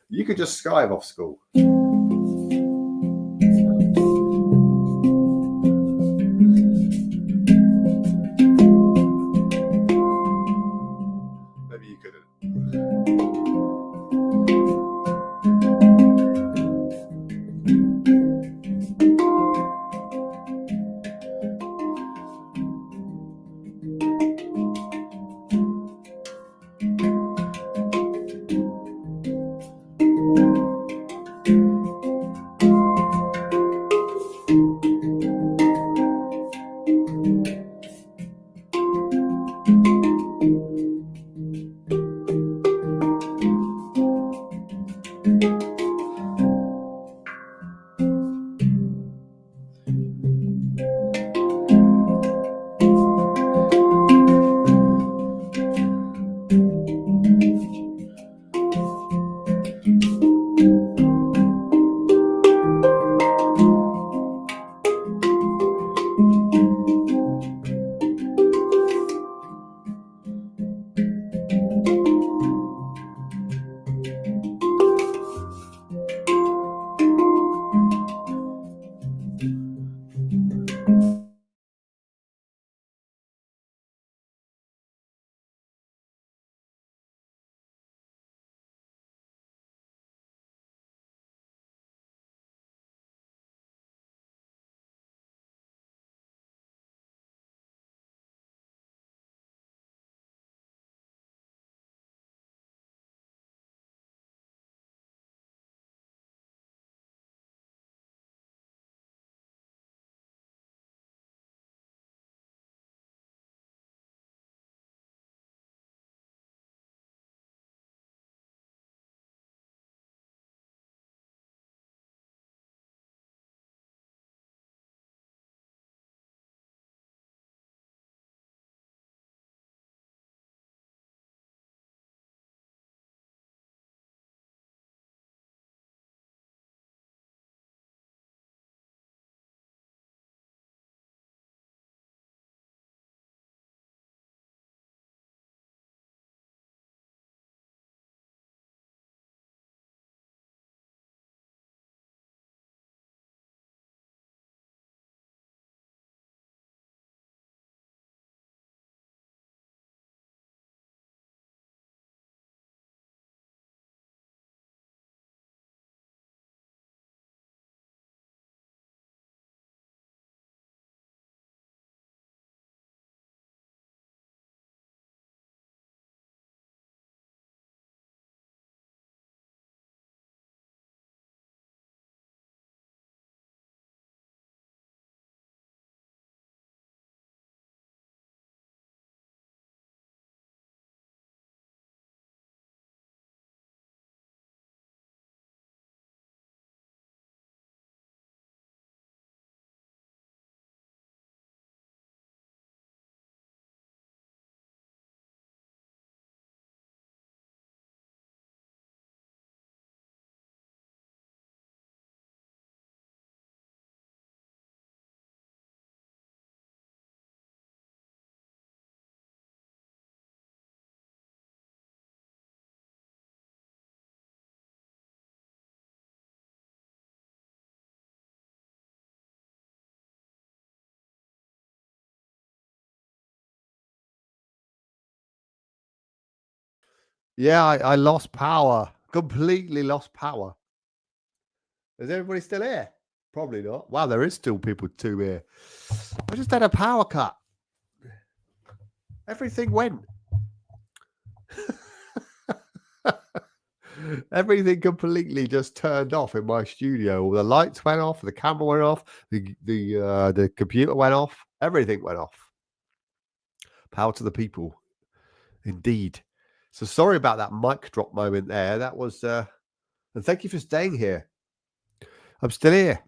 You could just skive off school. Maybe you couldn't. Yeah, I lost power. Completely lost power. Is everybody still here? Probably not. Wow, there is still two here. I just had a power cut. Everything went. Everything completely just turned off in my studio. The lights went off, the camera went off, the computer went off, everything went off. Power to the people, indeed. So sorry about that mic drop moment there. That was, and thank you for staying here. I'm still here.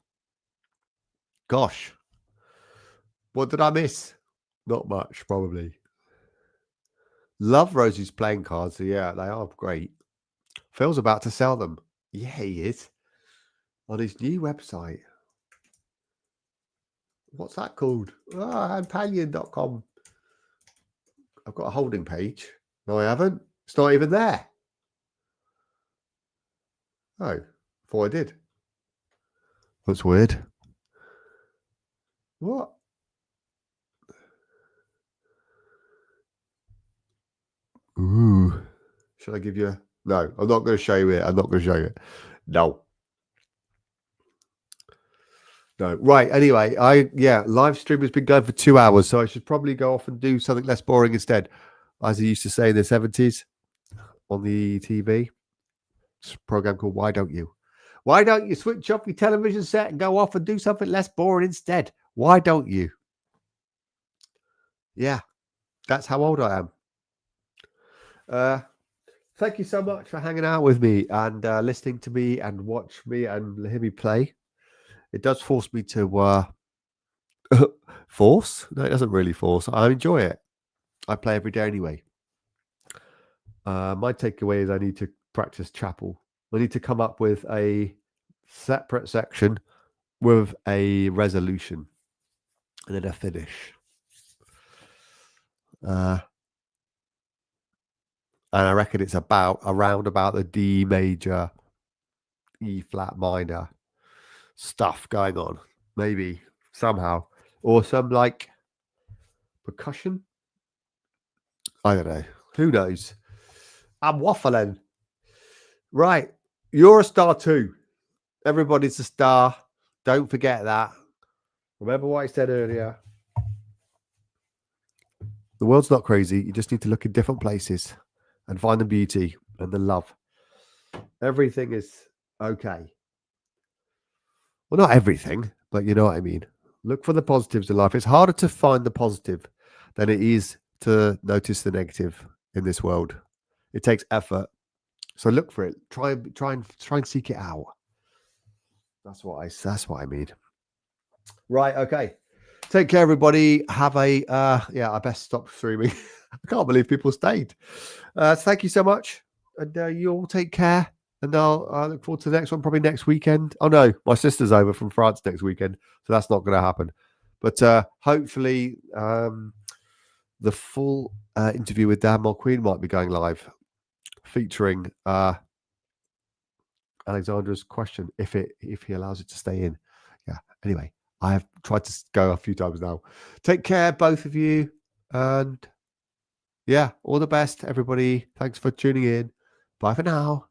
Gosh, what did I miss? Not much, probably. Love Rosie's playing cards. Yeah, they are great. Phil's about to sell them. Yeah, he is. On his new website. What's that called? Handpan.com. I've got a holding page. No, I haven't. It's not even there. Oh, thought I did. That's weird. What? Ooh. Should I give you a... No, I'm not going to show you it. I'm not going to show you it. No. No. Right. Anyway, live stream has been going for 2 hours, so I should probably go off and do something less boring instead. As they used to say in the 70s on the TV. It's a program called Why Don't You? Why don't you switch off your television set and go off and do something less boring instead? Why don't you? Yeah, that's how old I am. Thank you so much for hanging out with me and listening to me and watch me and hear me play. It does force me to force. No, it doesn't really force. I enjoy it. I play every day anyway. My takeaway is I need to practice chapel. I need to come up with a separate section with a resolution and then a finish. And I reckon it's around about the D major, E flat minor stuff going on. Maybe somehow. Or some like percussion. I don't know. Who knows? I'm waffling. Right. You're a star too. Everybody's a star. Don't forget that. Remember what I said earlier. The world's not crazy. You just need to look in different places and find the beauty and the love. Everything is okay. Well, not everything, but you know what I mean. Look for the positives in life. It's harder to find the positive than it is to notice the negative in this world. It takes effort. So look for it. Try and seek it out. That's what I mean. Right. Okay. Take care, everybody. Have a I best stop streaming. I can't believe people stayed. Thank you so much, and you all take care. And I'll look forward to the next one, probably next weekend. Oh no, my sister's over from France next weekend, so that's not going to happen. But hopefully, the full interview with Dan Mulqueen might be going live, featuring Alexandra's question if he allows it to stay in. Yeah. Anyway, I have tried to go a few times now. Take care, both of you, and yeah, all the best, everybody. Thanks for tuning in. Bye for now.